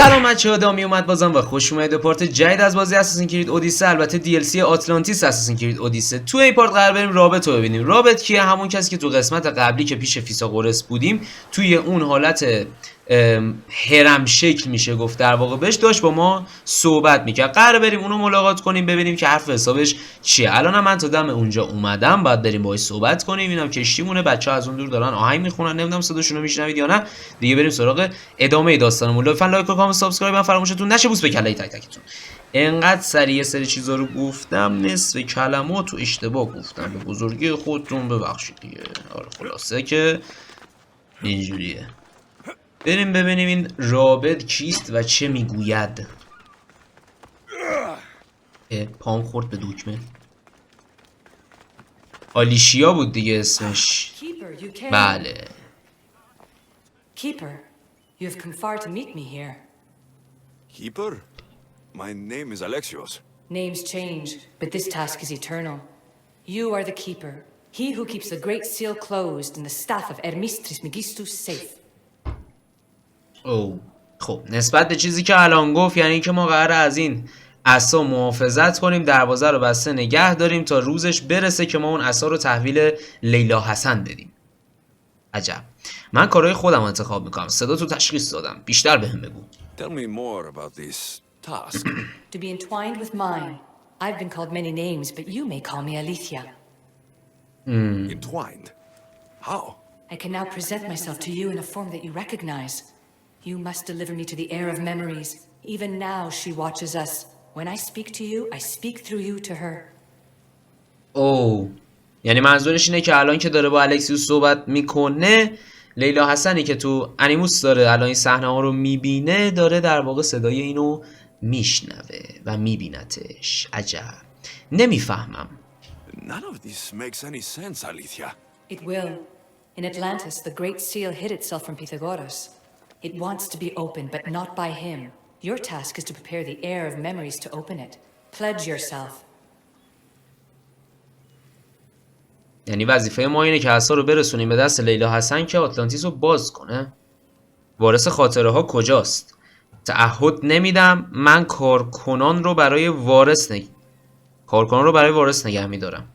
سلام بچه‌ها، دامی اومد بازم و خوش اومدید به پارت جدید از بازی اساسین کرید ادیسه، البته DLC آتلانتیس اساسین کرید ادیسه. تو این پارت قرار بریم رابط رو ببینیم. رابط کیه؟ همون کسی که تو قسمت قبلی که پیش فیثاغورس بودیم توی اون حالت هرم شکل میشه گفت، در واقع بهش داشت با ما صحبت میکرد. قرار بریم اونو ملاقات کنیم ببینیم که حرف حسابش چیه. الان من تا دم اونجا اومدم، بعد بریم باهاش صحبت کنیم. اینم کشتیمونه، بچه‌ها از اون دور دارن آهنگ میخونن، نمیدونم صداشون رو میشنوید یا نه. دیگه بریم سراغ ادامه داستانمون. لطفاً لایک و کامنت سابسکرایب هم فراموشتون نشه. بوس به کله تک تکتون. انقدر سریع سری چیزا رو گفتم، نصف کلماتو اشتباه گفتم، به بزرگی خودتون ببخشید دیگه. آره خلاصه که اینجوریه. بریم ببینیم این رابط کیست و چه میگوید. پام خورد به دکمه. آلیشیا بود دیگه اسمش. بله. Keeper, you have come far to meet me here. Keeper? My name is Aleksyos. Names change, but this task is eternal. You are the keeper, he who keeps the great seal closed and the staff of Hermistris Megistus safe. خب نسبت به چیزی که الان گفت، یعنی که ما قراره از این عصا محافظت کنیم، دروازه رو بسته نگه داریم تا روزش برسه که ما اون عصا رو تحویل لیلا حسن بدیم. عجب. من کارهای خودم انتخاب میکنم. صدا تو تشخیص دادم. بیشتر بهم بگو. Tell me more about this task. To be entwined with mine. I've been called many names, but you may call me Alethea. Entwined? How? I can now present myself to you in a form that you recognize. You must deliver me to the heir of memories. Even now she watches us. When I speak to you, I speak through you to her. یعنی منظورش اینه که الان که داره با الکسیوس صحبت میکنه، لیلا حسنی که تو انیموس داره الان این صحنه ها رو میبینه، داره در واقع صدای اینو میشنوه و میبینتش. عجب. نمیفهمم. None of this makes any sense, Alethea. It will. In Atlantis, the great seal hid itself from Pythagoras. It wants to be opened, but not by him. Your task is to prepare the heir of memories to open it. Pledge yourself. یعنی وظیفه ما اینه که عصا رو برسونیم به دست لیلا حسن که آتلانتیس رو باز کنه. وارث خاطره ها کجاست؟ تعهد نمیدم. من کارکنان رو برای وارث نگه میدارم.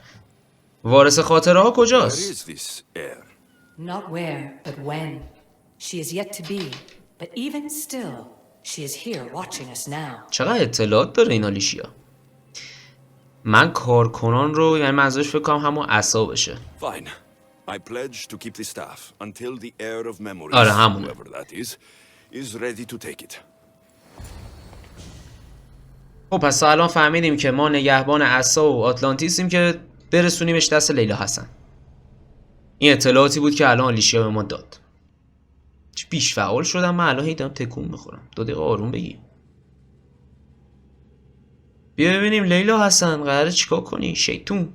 وارث خاطره ها کجاست؟ Where is this heir? Not where, but when. She is yet to be, but even still, she is here watching us now. چقدر اطلاعات داره این آلیشیا. من کارکنان رو، یعنی منظورش فکر کنم همون عصا بشه. Fine. I pledge to keep the staff until the heir of memories, آره همونه. whoever that is ready to take it. خب پس الان فهمیدیم که ما نگهبان عصا و آتلانتیسیم که برسونیمش دست لیلا حسن. این اطلاعاتی بود که الان آلیشیا به ما داد. چه بیش فعال شدم من الان، هیدم تکون میخورم. 2 دقیقه آروم بگی. بیا ببینیم لیلا حسن قراره چیکار کنی شیطون.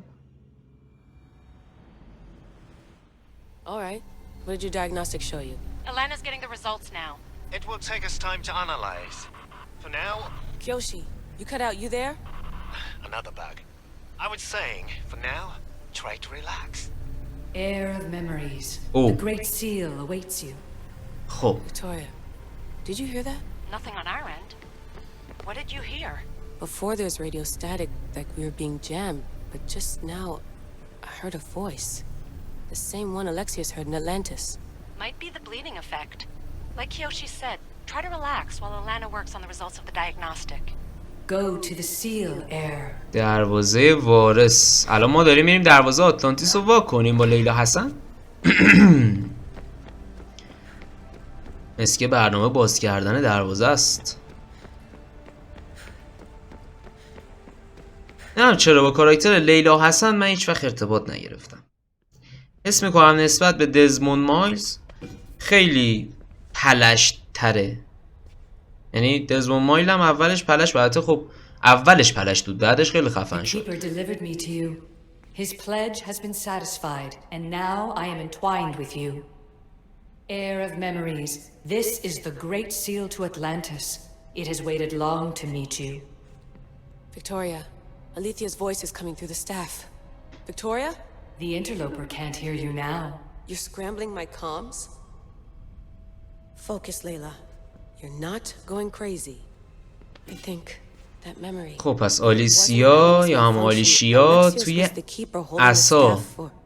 Alright, what did your diagnostic show you? Elena's getting the results now. It will take us time to analyze. For now... Kyoshi, you cut out, you there? Another bug. I was saying, for now, try to relax. Heir of memories. The great seal awaits you. خب. Victoria, did you hear that? Nothing on our end. What did you hear? Before there was radio static, like we were being jammed, but just now, I heard a voice. The same one Alexis heard in Atlantis. Might be the bleeding effect. Like Kyoshi said, try to relax while Elena works on the results of the diagnostic. Go to the seal, heir. دروازه وارث. الان ما داریم میریم دروازه آتلانتیس رو وا کنیم با لیلا حسن. اسکه برنامه باز کردن دروازه است. نمیدونم چرا با کاراکتر لیلا حسن من هیچ وقت ارتباط نگرفتم. حس میکنم نسبت به دزموند مایلز خیلی پلشت تره. یعنی دزموند مایل هم اولش پلش، البته خب اولش پلش بود، بعدش خیلی خفن شد. The keeper delivered me to you. His pledge has been satisfied, and now I am entwined with you. Heir of memories, this is the great seal to Atlantis. It has waited long to meet you. Victoria, Alethea's voice is coming through the staff. Victoria? The interloper can't hear you now. You're scrambling my comms? Focus, Layla. You're not going crazy. I think that memory. خب پس آلیسیا یا هم آلیشیا توی عصا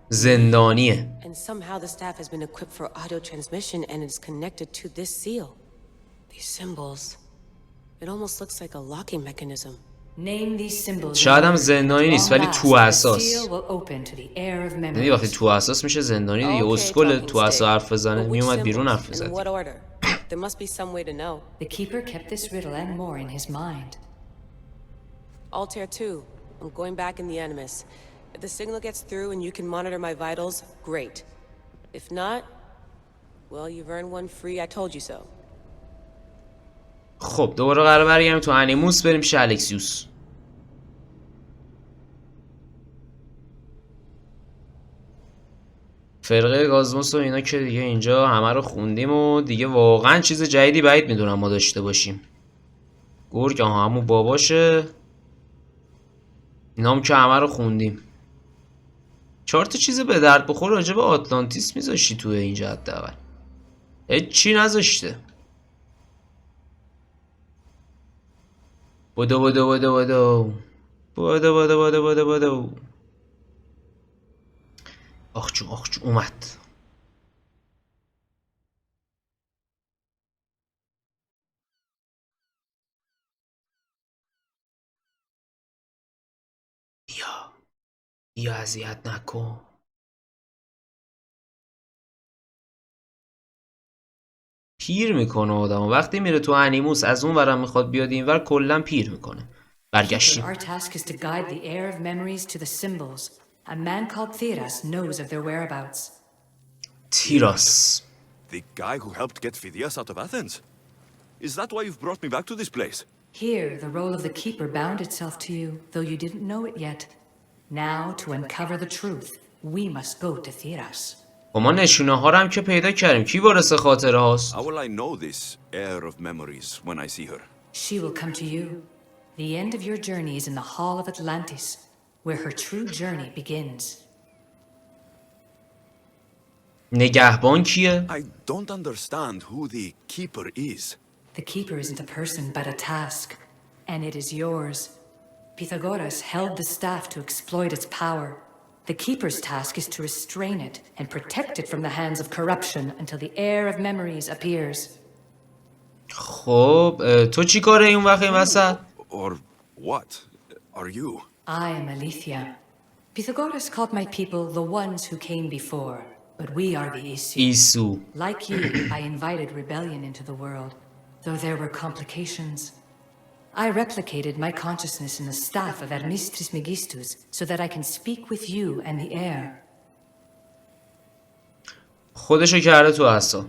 زندانیه. And somehow the staff has been equipped for audio transmission and is connected to this seal. These symbols. It almost looks like a locking mechanism. Name these symbols. شاید هم زندانی نیست ولی تو اساس. Seal will open to the air of یعنی وقتی تو اساس میشه زندانی دیگه. اسکل تو اساس حرف بزنه میومد بیرون حرف In بزنه. what order? There must be some way to know. The keeper kept this riddle and more in his mind. Altair 2. I'm going back in the Animus. If the signal gets through and you can monitor my vitals, great. If not, well, you've earned one free. I told you so. خب دوباره قرار برگردیم تو انیموس بریم پیش الکسیوس. فرقه گازموس و اینا که دیگه اینجا همه رو خوندیم و دیگه واقعا چیز جدیدی بعید میدونم ما داشته باشیم. گرگ همون باباشه. اینا هم که همه رو خوندیم. 4 تا چیز به درد بخور راجع به آتلانتیس میذاشتی توی اینجا حداقل. هیچی نذاشته. بدو بدو بدو بدو بدو بدو بدو بدو بدو. آخ جو اومد. یا اذیت نکن. پیر میکنه آدمو. وقتی میره تو انیموس از اون ورم میخواد بیاد اینور کلا پیر میکنه. برگشتیم. Our task is to guide the air of memories to the symbols. A man called Theras knows of their whereabouts. تیراس. The guy who helped get Phidias out of Athens? Is that why you've brought me back to this place? Here, the role of the keeper bound itself to you, though you didn't know it yet. Now, to uncover the truth, we must go to Theras. ما نشونه ها رو هم که پیدا کردیم. کی وارث خاطره هاست؟ How will I know this air of memories when I see her? She will come to you. The end of your journey is in the hall of Atlantis, where her true journey begins. نگهبان کیه؟ I don't understand who the keeper is. The keeper isn't a person, but a task, and it is yours. Pythagoras held the staff to exploit its power. The keeper's task is to restrain it and protect it from the hands of corruption until the heir of memories appears. خب تو چی کاره این وقت این وسط؟ Or what are you? I am Aletheia. Pythagoras called my people the ones who came before, but we are the Isu. ایسو. Like you, I invited rebellion into the world, though there were complications. I replicated my consciousness in the staff of Hermes Trismegistus so that I can speak with you and the heir. خودشو کرده تو عصا.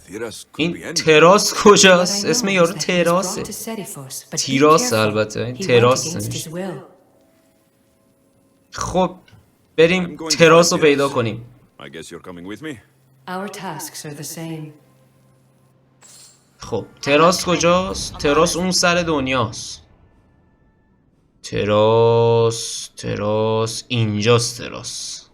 Theras could be این anyone. تراس What کجاست؟ I اسم know is یارو that he was تراسه. brought to Seriphos, but be تیراس careful. البته. این He went تراس against his نمیشه. will. خب بریم تراس رو پیدا کنیم. I guess you're coming with me. Our tasks are the same. خب تراس کجاست؟ تراس اون سر دنیاست. تراس اینجاست. تراس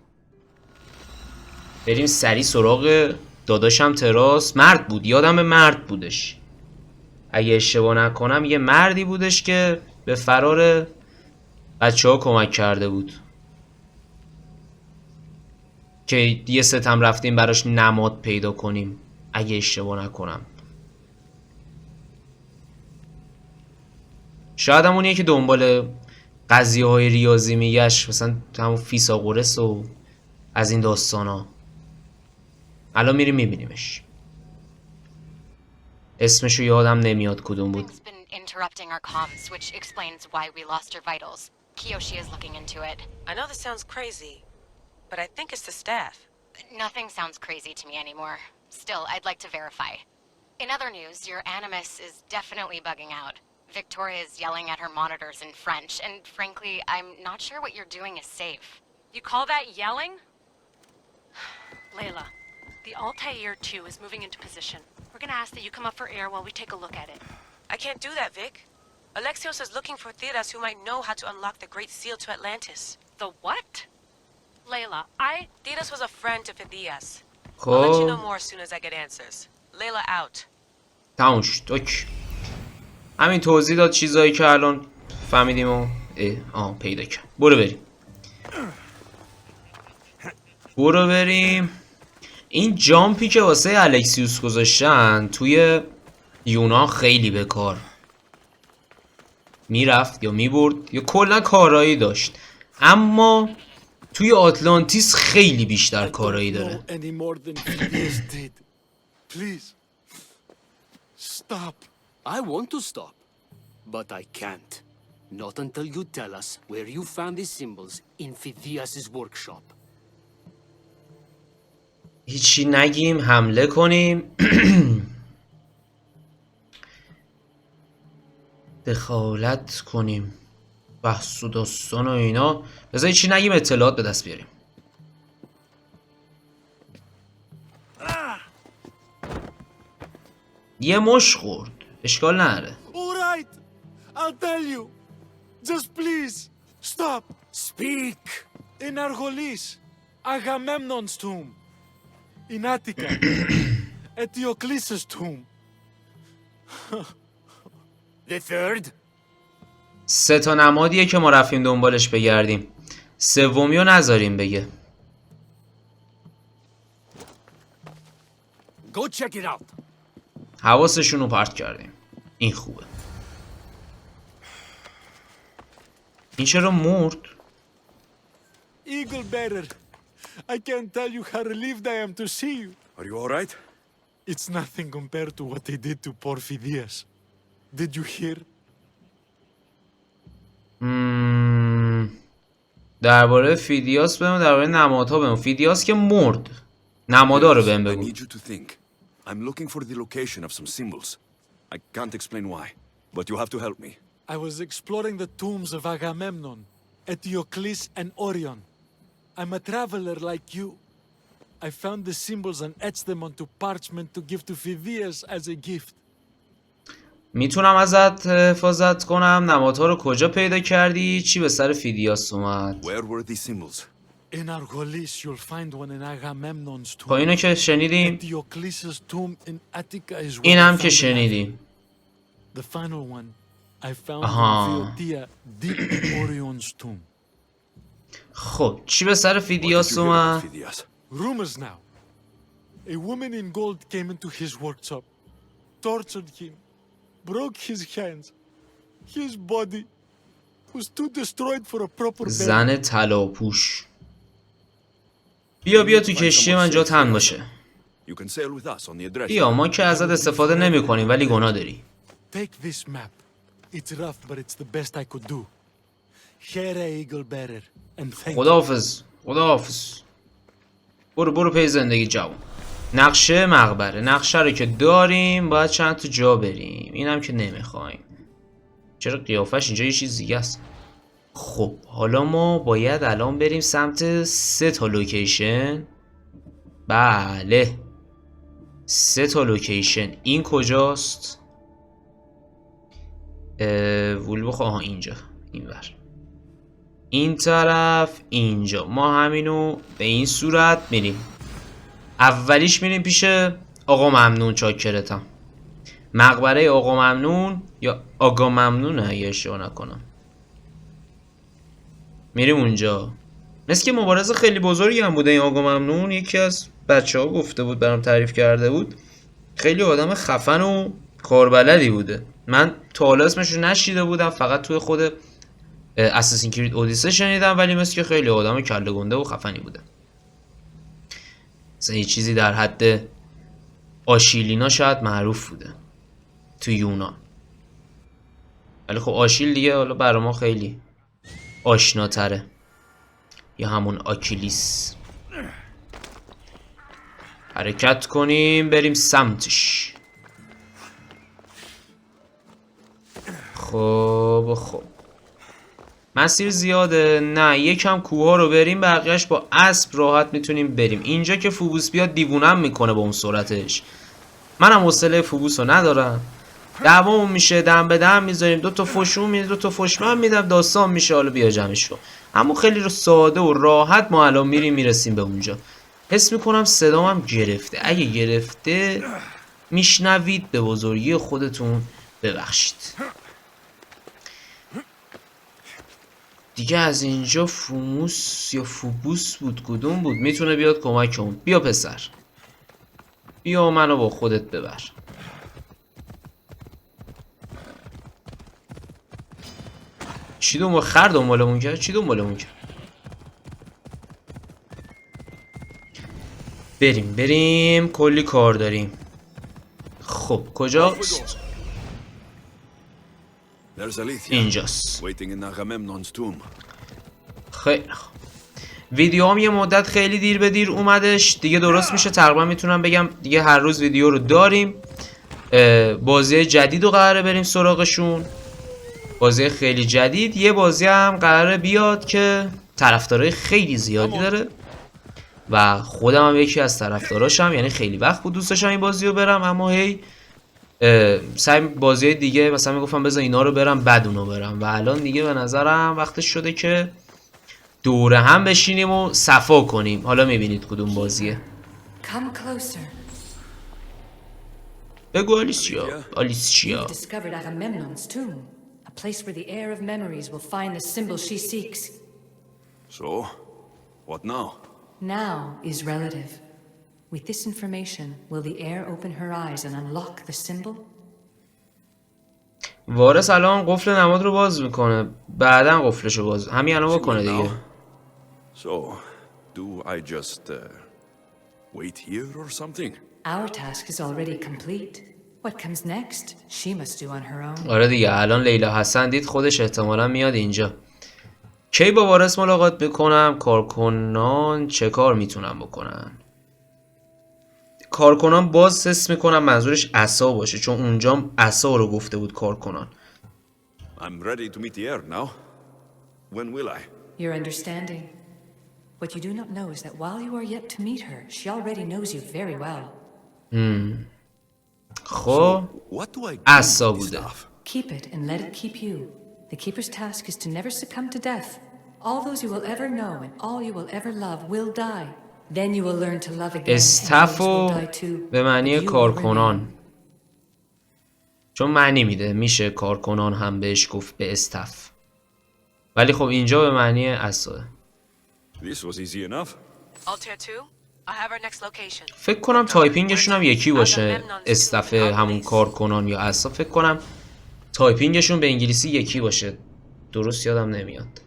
بریم سری سراغ داداشم. تراس مرد بود. یادم مرد بودش. اگه اشتباه نکنم یه مردی بودش که به فرار بچه ها کمک کرده بود که یه ستم رفتیم براش نماد پیدا کنیم اگه اشتباه نکنم. شاید همونیه که دنبال قضیه های ریاضی میگشت، مثلا همون فیثاغورس و از این داستان ها. الان میریم میبینیمش. اسمشو یادم نمیاد کدوم بود. Thing's been interrupting our comms, which explains why we lost her vitals. Kiyoshi is looking into it. I know this sounds crazy, but I think it's the staff. Nothing sounds crazy to me anymore. Still, I'd like to verify. In other news, your animus is definitely bugging out. Victoria is yelling at her monitors in French, and frankly, I'm not sure what you're doing is safe. You call that yelling? Layla, the Altair 2 is moving into position. We're gonna ask that you come up for air while we take a look at it. I can't do that, Vic. Alexios is looking for Theras who might know how to unlock the Great Seal to Atlantis. The what? Layla, Theras was a friend to Phidias. I'll let you know خب more as soon as I get answers. Layla out. تموم شد. اوکی. همین توضیح داد چیزایی که الان فهمیدیم و پیدا کرد. برو بریم. این جامپی که واسه الکسیوس گذاشتن توی یونان خیلی به کار میرفت یا میبرد یا کلا کارایی داشت، اما توی آتلانتیس خیلی بیشتر کارایی داره. I want to stop, but I can't. Not until you tell us where you found these symbols in Phidias's workshop. هیچی نگیم، حمله کنیم. دخالت کنیم، بحث و داستان و اینا. بذار هیچی نگیم، اطلاعات به دست بیاریم. یه مش خورد، اشکال نداره. Alright, I'll tell you. Just please, stop. Speak! In Argolis, Agamemnon's tomb. In Attica, Eteocles' tomb. The third? 3 تا نمادیه که ما رفتیم دنبالش بگردیم. سومیو نذاریم بگه. Go check it out. حواسشون رو پرت کردیم. این خوبه. این چرا مرد؟ Eagle bearer, I can't tell you how relieved I am to see you. Are you alright? It's nothing compared to what they did to poor Phidias. Did you hear? درباره فیدیاس بهم، درباره نمادها بهم. فیدیاس که مرد. نمادا رو بهم I بگو. need you to think. I'm looking for the location of some symbols. I can't explain why, but you have to help me. I was exploring the tombs of Agamemnon, Eteocles, and Orion. I'm a traveler like you. I found the symbols and etched them onto parchment to give to Phidias as a gift. میتونم ازت حفاظت کنم؟ نمادها رو کجا پیدا کردی؟ چی به سر فیدیاس اومد؟ Where were these symbols? In Argolis, you'll find one in Agamemnon's tomb. خب اینو که شنیدیم. Eteocles' tomb in Attica is where این I هم found که the شنیدیم. knife. The final one I found Aha. in Phoetia, deep in Orion's tomb. خب چی به سر What did فیدیاس you hear about اومد؟ Phidias? Rumors now. A woman in gold came into his workshop, tortured him, broke his hands. His body was too destroyed for a proper burial. زن طلاپوش. بیا تو کشتی من، جات هم باشه. You can sail with us on the Adressia. بیا، ما که ازت استفاده نمی کنیم ولی گناه داری. Take this map. It's rough, but it's the best I could do. Here, Eagle Bearer, and thank you. خداحافظ. برو پی زندگی جوان. نقشه مقبره. نقشه رو که داریم، باید چند تا جا بریم. اینم که نمیخوایم. چرا قیافش اینجا یه چیز دیگه است؟ خب حالا ما باید الان بریم سمت 3 تا لوکیشن. بله 3 تا لوکیشن. این کجاست؟ وولبخ. اینجا، اینور، این طرف، اینجا. ما همینو به این صورت میریم. اولیش میریم پیش آقا ممنون. چاکرتم. مقبره آقا ممنون یا آقا ممنونه اگه اشتباه نکنم. میریم اونجا. مثل که مبارزه خیلی بزرگی هم بوده این آقا ممنون. یکی از بچه ها گفته بود، برام تعریف کرده بود. خیلی آدم خفن و کاربلدی بوده. من تا حالا اسمش رو نشیده بودم، فقط توی خود اساسین کرید ادیسه شنیدم، ولی مثل که خیلی آدم کله گنده و خفنی بوده. مثلا یه چیزی در حد آشیلینا شاید معروف بوده تو یونان، ولی خب آشیل دیگه حالا برای ما خیلی آشناتره، یا همون آکیلیس. حرکت کنیم بریم سمتش. خب مسیر زیاده؟ نه، یکم کوه ها رو بریم، بقیهش با اسب راحت میتونیم بریم. اینجا که فوبوس بیاد دیوونم میکنه با اون سرعتش. منم حوصله فوبوس رو ندارم. دعوامون میشه، دم به دم میذاریم، 2 تا فشون میده، 2 تا فشمن میدم، داستان میشه. حالا بیا جمعش کن. اما خیلی رو ساده و راحت ما الان میرسیم به اونجا. حس میکنم صدامم گرفته. اگه گرفته میشنوید به بزرگی خودتون ببخشید. دیگه از اینجا فوموس یا فوبوس بود، کدوم بود؟ میتونه بیاد کمکمون. بیا پسر، بیا منو با خودت ببر. چی دنبال خر دنبالمون کرد؟ چی دنبالمون کرد؟ بریم کلی کار داریم. خب کجاست؟ اینجاست. خیلی خوب. ویدیو هم یه مدت خیلی دیر به دیر اومدش، دیگه درست میشه. تقریبا میتونم بگم دیگه هر روز ویدیو رو داریم. بازی جدید رو قراره بریم سراغشون، بازی خیلی جدید. یه بازی هم قراره بیاد که طرفدارای خیلی زیادی داره و خودم هم یکی از طرفداراشم، یعنی خیلی وقت بود دوست داشتم این بازی رو برم، اما هی سعی بازی دیگه مثلا میگفتم بذار اینا رو برم بعد اونو برم، و الان دیگه به نظرم وقتش شده که دوره هم بشینیم و صفا کنیم. حالا میبینید کدوم بازیه. بگو آلیشیا. A place where the heir of memories will find the symbol she seeks. So, what now? Now is relative. With this information, will the heir open her eyes and unlock the symbol? وارث الان قفل نماد رو باز میکنه، بعداً قفلشو باز همین الان بکنه دیگه. So, do I just wait here or something? Our task is already complete. What comes next, she must do on her own. آره دیگه، الان لیلا حسن دید خودش احتمالاً میاد اینجا. کی با وارث ملاقات میکنم؟ کارکنان چه کار میتونن بکنن؟ کارکنان باز حس میکنم منظورش عصا باشه، چون اونجا عصا رو گفته بود کارکنان. I'm ready to meet the heir now. When will I? Your understanding. What you do not know is that while you are yet to meet her, she already knows you very well. خب عصا بوده. Keep it and let it keep you. The keeper's task is to never succumb to death. All those you will ever know and all you will ever love will die. Then you will learn to love again. استفو به معنی کارکنان، چون معنی میده، میشه کارکنان هم بهش گفت به استف، ولی خب اینجا به معنی عصا. This was easy enough. Altair 2, I have our next location. فکر کنم تایپینگشون هم یکی باشه، استف همون کارکنان یا عصا. فکر کنم تایپینگشون به انگلیسی یکی باشه، درست یادم نمیاد.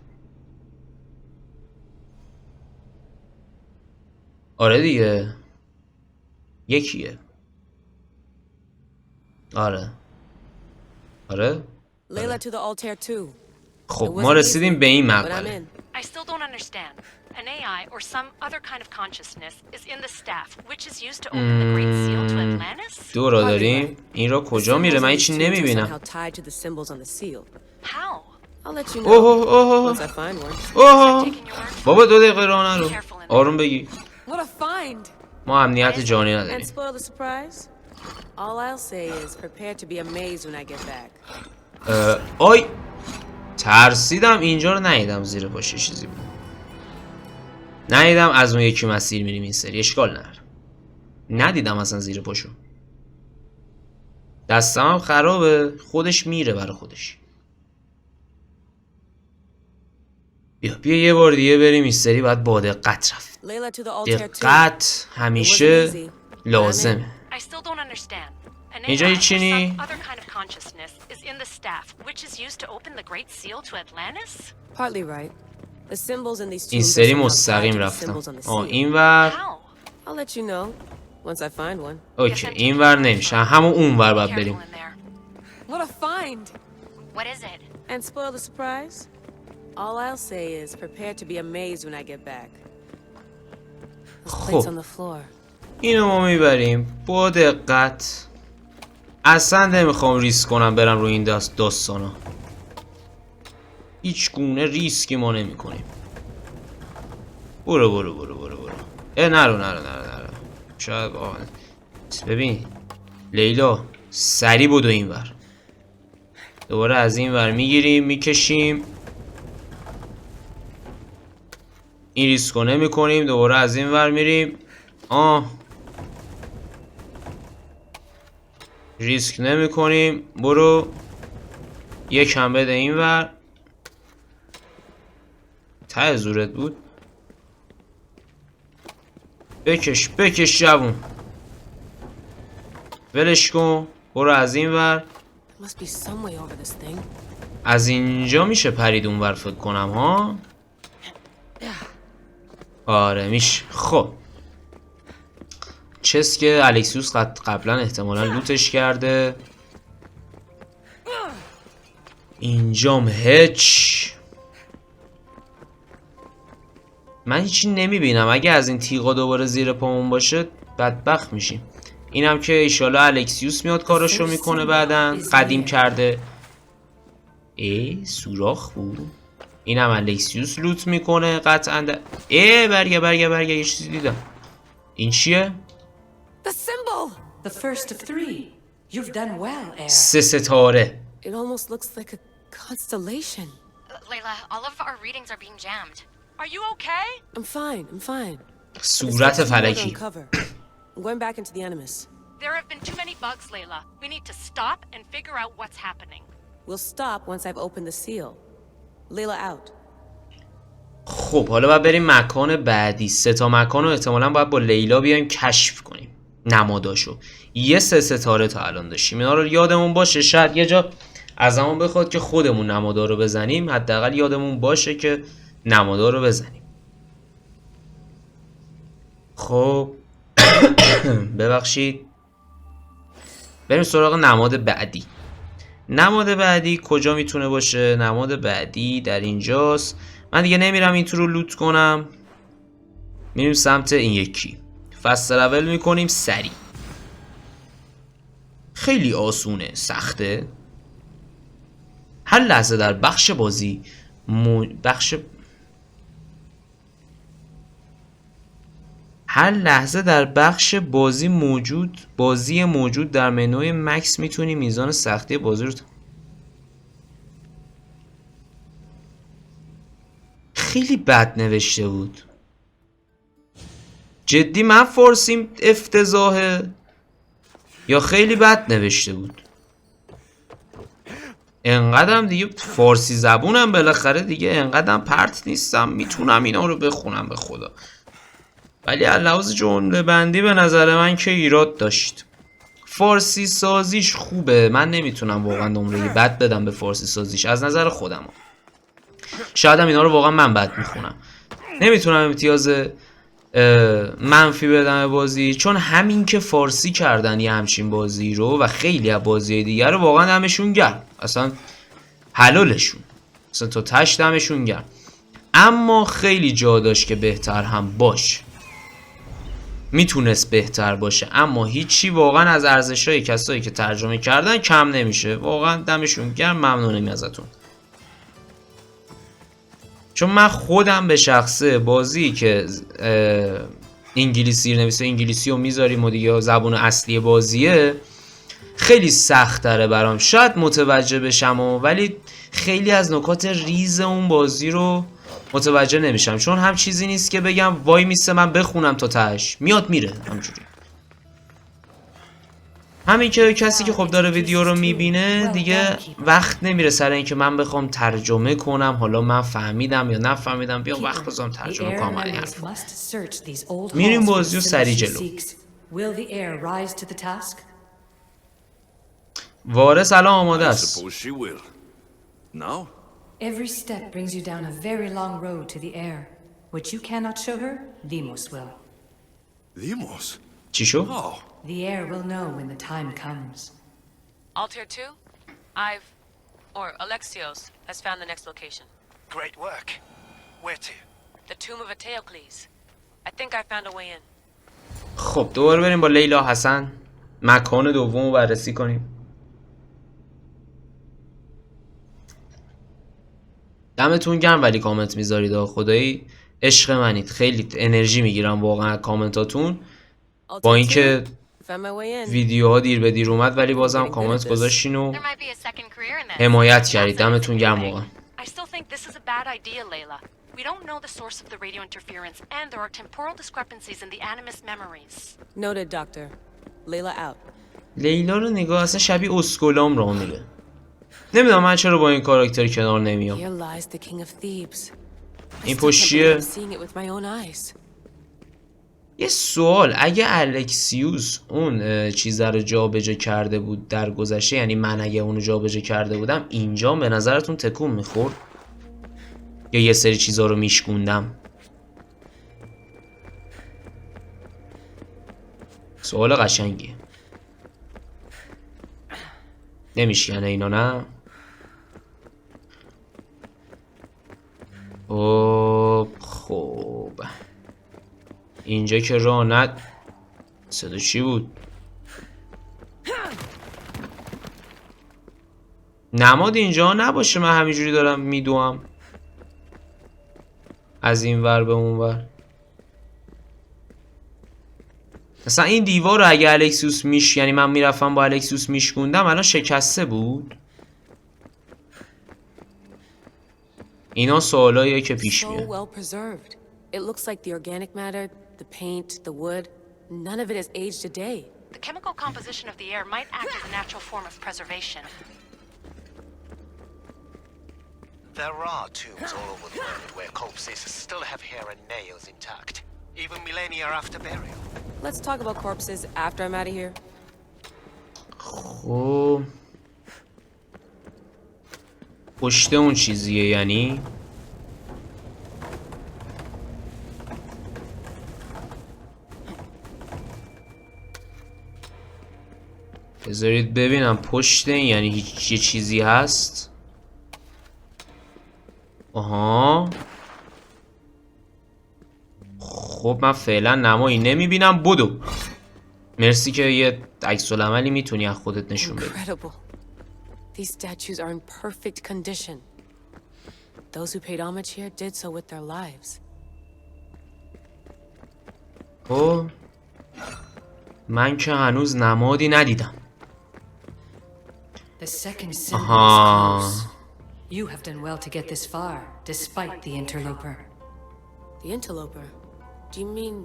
آره دیگه یکیه. آره Layla to the Altair 2. خب ما رسیدیم به این مقاله. I still don't understand. An AI or some other kind of consciousness is in the staff, which is used to open the Great Seal to Atlantis. دو را داریم. این را کجا میره؟ من هیچی نمیبینم. How? اوه بابا 2 دقیقه راه نرو، آروم بگی. ما امنیت جانی نداریم. آی ترسیدم اینجا رو ندیدم، زیر پاشه چیزی بود ندیدم. از اون یکی مسیر میریم این سری، اشکال ندیدم اصلا زیر پاشو. دستم هم خرابه، خودش میره برای خودش. بیا یه بار دیگه بریم این سری، باید با دقت رفت. دقت همیشه لازمه. اینجا هیچی نی؟ این سری مستقیم رفتم. این ور اوکی، این ور نمیشه، همون اون ور باید بریم. خب اینو ما میبریم با دقت. اصلا نمیخوام ریسک کنم برم روی این داستانا، هیچ گونه ریسکی ما نمی کنیم. برو نرو شاید ببین لیلا سری بدو این ور. دوباره از این ور میگیریم میکشیم، این ریسکو نمی کنیم. دوباره از این ور میریم. ریسک نمی کنیم. برو یکم بده این ور. ته زورت بود. بکش بکش جوون. ولش کن. برو از این ور. از اینجا میشه پرید اون ور فکر کنم ها. آره میشه. خب چست که الکسیوس قبلا احتمالا لوتش کرده. اینجام هچ. من هیچی نمیبینم. اگه از این تیغا دوباره زیر پامون باشه بدبخت میشیم. اینم که ایشالا الکسیوس میاد کاراشو میکنه بعدن. قدیم کرده. سوراخ بود. اینم الکسیوس لوت میکنه قطعا. برگه یه چیزی دیدم. این چیه؟ The first of three. You've done well, Air. 3 ستاره. It almost looks like a constellation. Layla, all of our readings are being jammed. Are you okay? I'm fine. صورت فلکی. I'm going back into the Animus. There have been too many bugs, Layla. We need to stop and figure out what's happening. We'll stop once I've opened the seal. Layla out. خب حالا باید بریم مکان بعدی. 3 تا مکان رو احتمالاً باید با لیلا بیایم کشف کنیم. نماداشو. یه 3 ستاره تا الان داشتیم. اینا رو یادمون باشه. شاید یه جا ازمون بخواد که خودمون نمادا رو بزنیم. حداقل یادمون باشه که نمادا رو بزنیم. خب ببخشید. بریم سراغ نماد بعدی. نماد بعدی کجا میتونه باشه؟ نماد بعدی در اینجاست. من دیگه نمیرم این تو رو لوت کنم. میریم سمت این یکی. فست ترول میکنیم سریع. خیلی آسونه. سخته. هر لحظه در بخش بازی هر لحظه در بخش بازی موجود در منوی مکس میتونی میزان سختی بازی رو خیلی بد نوشته بود. جدی من فارسیم افتضاحه یا خیلی بد نوشته بود؟ انقدرم دیگه فارسی زبونم بالاخره دیگه انقدرم پرت نیستم میتونم اینا رو بخونم به خدا. ولی لحاظ جمله بندی به نظر من که ایراد داشت. فارسی سازیش خوبه. من نمیتونم واقعا نمره بد بدم به فارسی سازیش از نظر خودم. شاید هم اینا رو واقعا من بد میخونم. نمیتونم امتیاز منفی بدم به بازی، چون همین که فارسی کردن یه همچین بازی رو و خیلی از بازی دیگر رو واقعا دمشون گرم. اصلا حلالشون. اصلا تا تش دمشون گرم. اما خیلی جا داشت که بهتر هم باشه. میتونست بهتر باشه، اما هیچی واقعا از ارزش‌های کسایی که ترجمه کردن کم نمیشه. واقعا دمشون گرم. ممنونم ازتون. چون من خودم به شخصه بازی که انگلیسی نویسه انگلیسی رو میذاریم و دیگه زبون اصلی بازیه خیلی سخت تره برام. شاید متوجه بشم ولی خیلی از نکات ریز اون بازی رو متوجه نمیشم، چون هم چیزی نیست که بگم وای میسته من بخونم تا تهش، میاد میره همجوری. همین که کسی که خب داره ویدیو رو میبینه دیگه وقت نمیره سر اینکه من بخوام ترجمه کنم، حالا من فهمیدم یا نفهمیدم بیا وقت بذارم ترجمه کنم. میریم بازی رو سریع جلو. وارث الان آماده است. Every step brings you down a very long road to the air. What you cannot show her, Demos will. Demos? چی شو؟ The air will know when the time comes. Altair 2? Alexios has found the next location. Great work. Where to? The tomb of Eteocles. I think I found a way in. خب دوباره بریم با لیلا حسن مکان دوم رو بررسی کنیم. دمتون گرم ولی کامنت میذارید. خدایی عشق منید. خیلی انرژی میگیرم واقعا کامنتاتون. با اینکه ویدیوها دیر به دیر اومد ولی بازم کامنت گذاشتین و حمایت کردید. دمتون گرم واقعا. We don't know the source of the radio interference, and there are temporal discrepancies in the Animus memories. Noted, Doctor. Layla out. لیلا رو نگاه، اصلا شبیه اسکولام راه میره. نمیدونم من چرا با این کاراکتر کنار نمیام. Here lies the king of Thebes. I این still can't پشتیه. believe I'm seeing it with my own eyes. یه سوال، اگه الکسیوس اون چیزا رو جابجا کرده بود در گذشته، یعنی من اگه اونو جابجا کرده بودم اینجا به نظرتون تکون میخورد یا یه سری چیزا رو میشکوندم؟ سوال قشنگیه. نمیشکنه اینا نه؟ خب اینجا که راه ند. صدا چی بود؟ نماد اینجا نباشه، من همینجوری دارم میدوام از این ور به اون ور. مثلا این دیوار رو اگه الکسیوس یعنی من میرفتم با الکسیوس میشکوندم الان شکسته بود. اینا سوالاییه که پیش میاد. So well preserved. It looks like the organic matter, the paint, the wood, none of it has aged a day. The chemical composition of the air might act as a natural form of preservation. There are tombs all over the world where corpses still have hair and nails intact, even millennia after burial. Let's talk about corpses after I'm out of here. خب پشت اون چیزیه یعنی بذارید ببینم پشت این یعنی هیچ یه چیزی هست. آها خب من فعلا نمایی نمیبینم. بدو مرسی که یه عکس العملی میتونی از خودت نشون بدی. Incredible. These statues are in perfect condition. Those who paid homage here did so with their lives. خب من که هنوز نمادی ندیدم. The second symbol is Aha. close. You have done well to get this far, despite the interloper. The interloper? Do you mean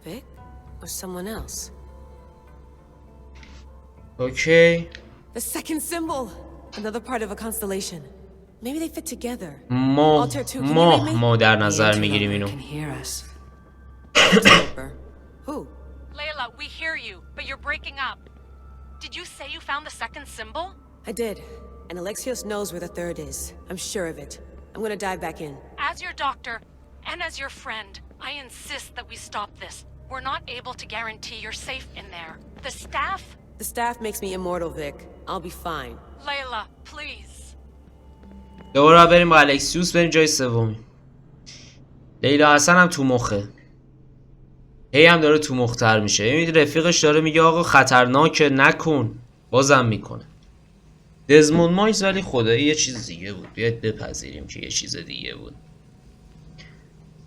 Vic or someone else? Okay. The second symbol! Another part of a constellation. Maybe they fit together. ما در The نظر میگیریم اینو. interloper can hear us. Interloper? Who? Layla, we hear you, but you're breaking up. Did you say you found the second symbol? I did. And Alexis knows where the third is. I'm sure of it. I'm gonna dive back in. As your doctor, and as your friend, I insist that we stop this. We're not able to guarantee you're safe in there. The staff? The staff makes me immortal, Vic. I'll be fine. Layla, please. دوباره بریم با الکسیوس بریم جای سومی. لیلا حسن هم تو مخه. هی هم داره تو مختر میشه. این رفیقش داره میگه آقا خطرناکه نکن. بازم میکنه. دزموند مایز ولی خدایی یه چیز دیگه بود. بیاید بپذیریم که یه چیز دیگه بود.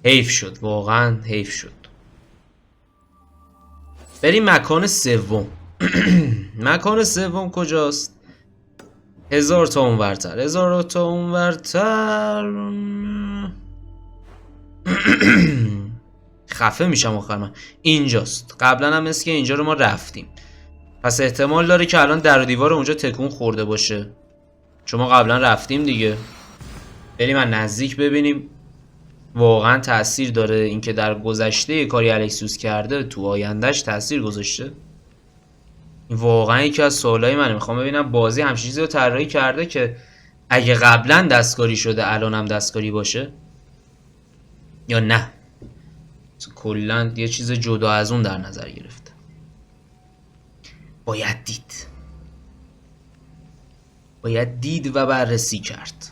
حیف شد، واقعا حیف شد. بریم مکان سوم. مکان سوم کجاست؟ 1000 تا اونورتر. 1000 تا اونورتر. خفه میشم آخر من. اینجاست. قبلا هم مثل که اینجا رو ما رفتیم. پس احتمال داره که الان در و دیوار اونجا تکون خورده باشه. چون ما قبلا رفتیم دیگه. بریم از نزدیک ببینیم واقعا تأثیر داره اینکه در گذشته یه کاری الکسیوس کرده تو آیندهش تأثیر گذاشته. این واقعا یکی از سوالای منه. میخوام ببینم بازی همچین چیزی رو طراحی کرده که اگه قبلا دستکاری شده الان هم دستکاری باشه یا نه کلا یه چیز جدا از اون در نظر گرفته. باید دید و بررسی کرد.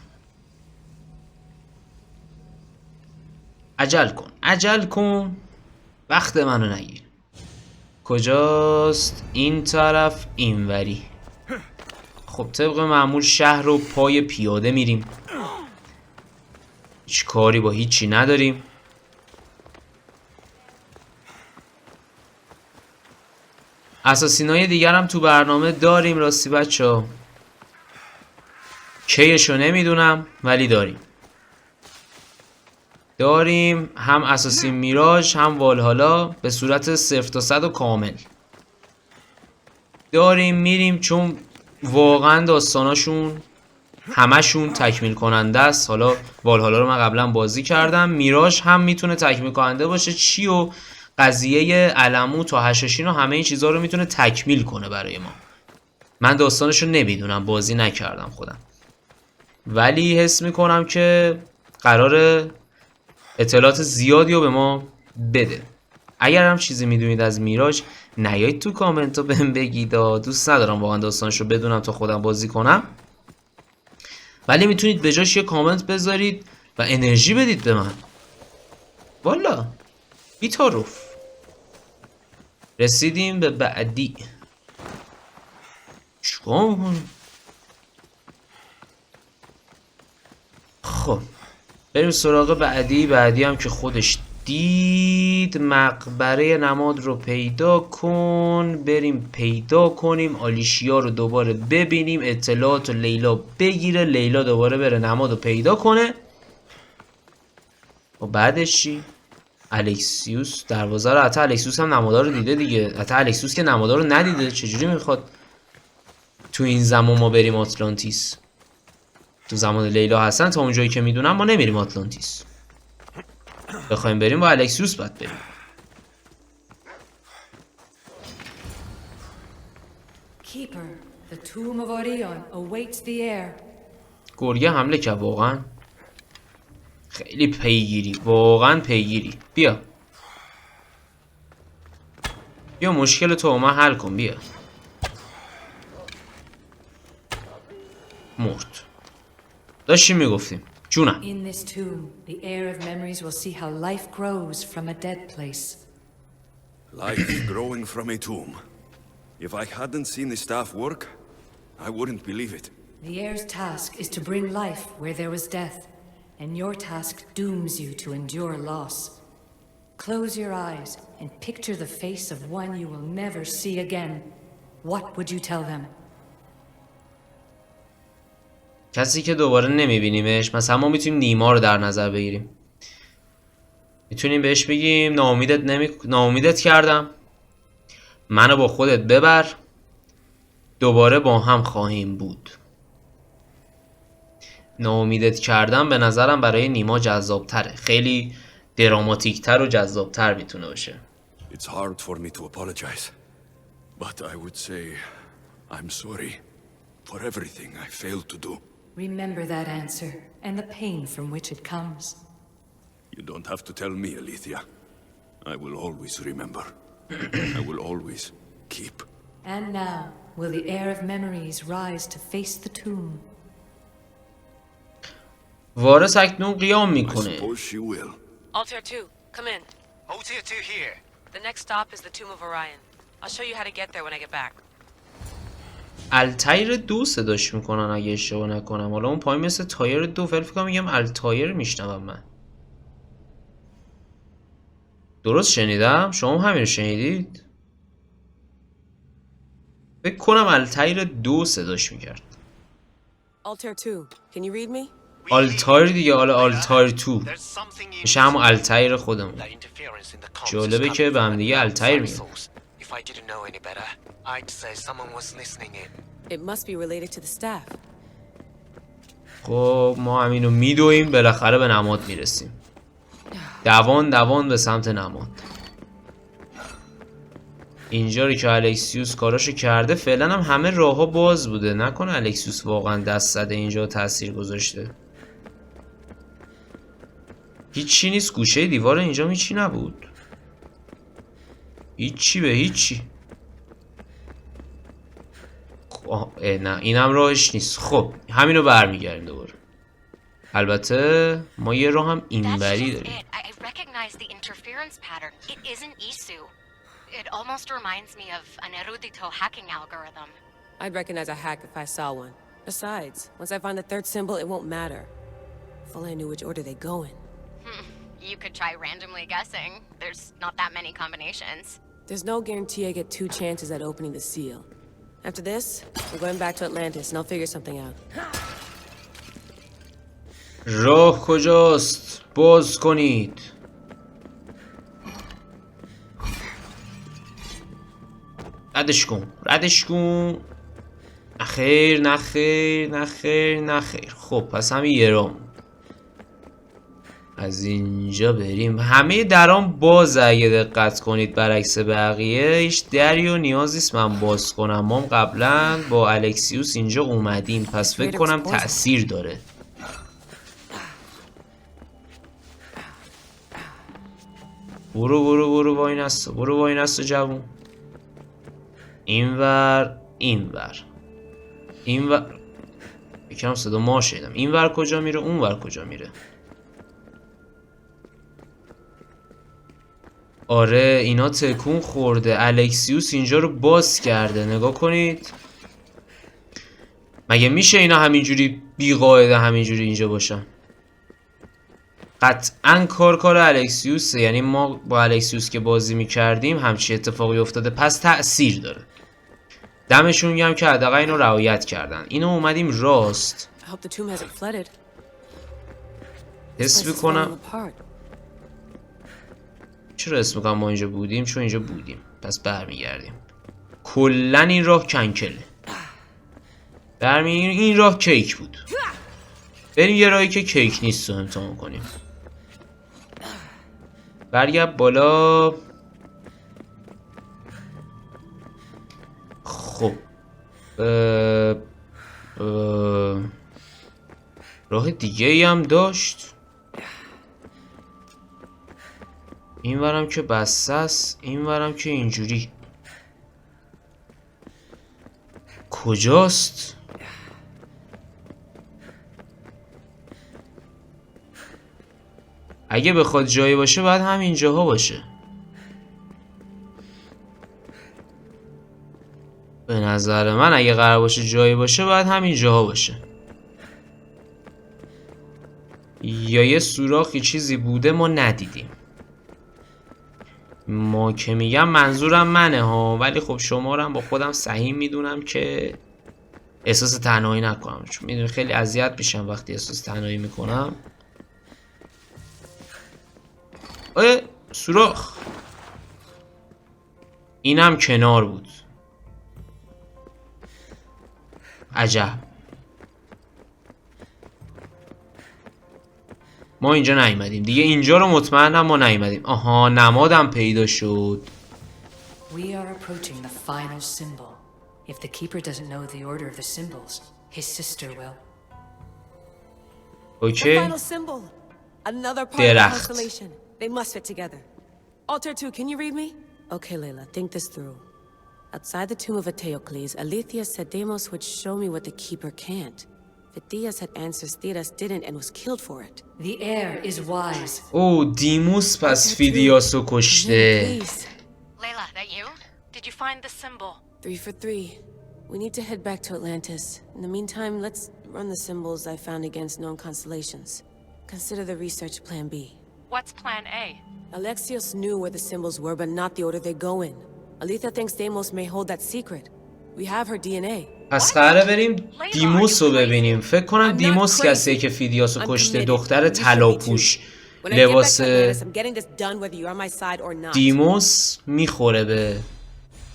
عجل کن وقت منو نگیر. کجاست؟ این طرف اینوری. خب طبق معمول شهر رو پای پیاده میریم. هیچ کاری با هیچی نداریم. اساسینای دیگر هم تو برنامه داریم راستی بچه‌ها. کیشو نمیدونم ولی داریم هم اساسین میراژ هم والهالا به صورت 0 تا 100 و کامل. داریم میریم، چون واقعا داستاناشون همشون تکمیل کننده است. حالا والهالا رو من قبلا بازی کردم، میراژ هم میتونه تکمیل کننده باشه. چی و قضیه علموت و هشاشین و همه این چیزها رو میتونه تکمیل کنه برای ما. من داستانشو نمیدونم، بازی نکردم خودم، ولی حس میکنم که قرار اطلاعات زیادی رو به ما بده. اگر هم چیزی میدونید از میراژ نیایید تو کامنت رو بهم بگید. دوست ندارم واقعا داستانش رو بدونم تا خودم بازی کنم، ولی میتونید به جاش یه کامنت بذارید و انرژی بدید به من. والا بی‌تعارف. رسیدیم به بعدی. چیکار می‌کنیم؟ خب بریم سراغ بعدی. بعدی هم که خودش دید. مقبره نماد رو پیدا کن. بریم پیدا کنیم. آلیشیا رو دوباره ببینیم. اطلاعات رو لیلا بگیره. لیلا دوباره بره نماد رو پیدا کنه. و بعدش چی؟ الکسیوس دروازه رو. حتی الکسیوس هم نمادا رو دیده دیگه. حتی الکسیوس که نمادا رو ندیده چجوری میخواد تو این زمان ما بریم آتلانتیس؟ تو زمان لیلا هستن تا اونجایی که میدونم ما نمیریم آتلانتیس. بخوایم بریم با الکسیوس باید بریم. Keeper, the tomb of Orion awaits the heir. گرگه حمله کرد واقعا. خیلی پیگیری، واقعا پیگیری. بیا بیا مشکل تو من حل کن. بیا. مرد. داشتیم میگفتیم جونم. In this tomb, the heir of memories will see how life grows from a dead place. Life growing from a tomb. If I hadn't seen the staff work, I wouldn't believe it. The heir's task is to bring life where there was death, and your task dooms you to endure loss. Close your eyes and picture the face of one you will never see again. What would you tell them? کسی که دوباره نمیبینیمش. مثلا ما میتونیم نیما رو در نظر بگیریم. میتونیم بهش بگیم ناامیدت کردم، منو با خودت ببر، دوباره با هم خواهیم بود. ناامیدت کردم به نظرم برای نیما جذابتره. خیلی دراماتیکتر و جذابتر میتونه باشه. It's hard for me to apologize, but I would say I'm sorry for everything I failed to do. Remember that answer and the pain from which it comes. You don't have to tell me, Alethea. I will always remember. I will always keep. And now, will the heir of memories rise to face the tomb? وارث اکنون قیام I میکنه. suppose she will. Altair 2, come in. Altair 2 here. The next stop is the tomb of Orion. I'll show you how to get there when I get back. التایر 2 صداش میکنن اگه اشتباه نکنم. حالا اون پایین مثل تایر 2 فکر کنم میگم التایر میشنوم من. درست شنیدم؟ شما همین رو شنیدید؟ فکر کنم التایر 2 صداش میکرد. Altair 2, can you read me? آلتایر دیگه. حالا آلتایر 2 میشه همون التایر خودمون. جالبه که به هم دیگه التایر میگن. If I didn't know any better, I'd say someone was listening in. It must be related to the staff. خب ما همینو میدویم بالاخره به نماد میرسیم. دوان به سمت نماد. اینجا رو که الکسیوس کاراشو کرده فعلا هم همه راهها باز بوده. نکنه الکسیوس واقعا دست زده اینجا تاثیر گذاشته. هیچی نیست. گوشه دیوار اینجا هیچی نبود. هیچی به هیچی. نه اینم راهش نیست. خب همینو برمیگردیم دوباره. البته ما یه راه هم اینوری داریم. I recognize the interference pattern. It isn't Isu. It almost reminds me of an erudito hacking algorithm. I'd recognize a hack if I saw one. Besides, once I find the third symbol, it won't matter. If only I knew which order they go in. You could try randomly guessing. There's not that many combinations. There's no guarantee I get 2 chances at opening the seal. After this, I'm going back to Atlantis and I'll figure something out. راه کجاست؟ باز کنید. ردش کن ردش کن. نخیر نخیر نخیر نخیر. خب پس همین یه راه از اینجا بریم. همه درام بازه اگه دقت کنید، برعکس بقیه هیچ دری و نیازی نیست من باز کنم. ما قبلا با الکسیوس اینجا اومدیم، پس فکر کنم تأثیر داره. برو برو برو با این هستو، برو با این هستو جوون. اینور اینور اینور. یکم صدا ما شدم. اینور کجا میره اونور کجا میره؟ آره اینا تکون خورده. الکسیوس اینجا رو باز کرده، نگاه کنید. مگه میشه اینا همینجوری بیقاعده همینجوری اینجا باشن؟ قطعا کار الکسیوسه. یعنی ما با الکسیوس که بازی میکردیم همچی اتفاقی افتاده، پس تأثیر داره. دمشون گرم که حداقل اینو رعایت کردن. اینو اومدیم راست. حس میکنم چرا اسم میکنم ما اینجا بودیم؟ چون اینجا بودیم، پس برمیگردیم. کلن این راه کنکله. این راه کیک بود. بریم یه راهی که کیک نیست رو امتحان کنیم. برگرد بالا. خب راه دیگه ای هم داشت. این ورم که بسته است، این ورم که اینجوری. کجاست؟ اگه بخواد جایی باشه باید همین جاها باشه. به نظر من اگه قرار باشه جایی باشه باید همین جاها باشه. یا یه سوراخی چیزی بوده ما ندیدیم. ما که میگم منظورم منه ها، ولی خب شما رو هم با خودم سهیم میدونم که احساس تنهایی نکنم، چون میدونی خیلی اذیت میشم وقتی احساس تنهایی میکنم. سوراخ اینم کنار بود. عجب. ما اینجا نیومدیم دیگه. اینجا رو مطمئنم ما نیومدیم. آها نمادم پیدا شد. We are approaching the final symbol. If the keeper doesn't know the order of the symbols, his sister will. اوکی. The final symbol. Another part of the constellation. They must fit together. Altair 2, can you read me? Okay, Layla, think this through. Outside the tomb of Eteocles, Aletheia said Deimos would show me what the keeper can't. Phidias had answers Theras didn't and was killed for it. The heir is wise. دیموس پس فیدیاسو کشته. Layla, that you? Did you find the symbol? 3 for 3. We need to head back to Atlantis. In the meantime, let's run the symbols I found against known constellations. Consider the research plan B. What's plan A? Alexeios knew where the symbols were, but not the order they go in. Aletha thinks Deimos may hold that secret. We have her DNA. پس قراره بریم دیموس رو ببینیم. فکر کنم دیموس کسیه که فیدیاس رو کشته. دختر طلاپوش. لباس دیموس میخوره به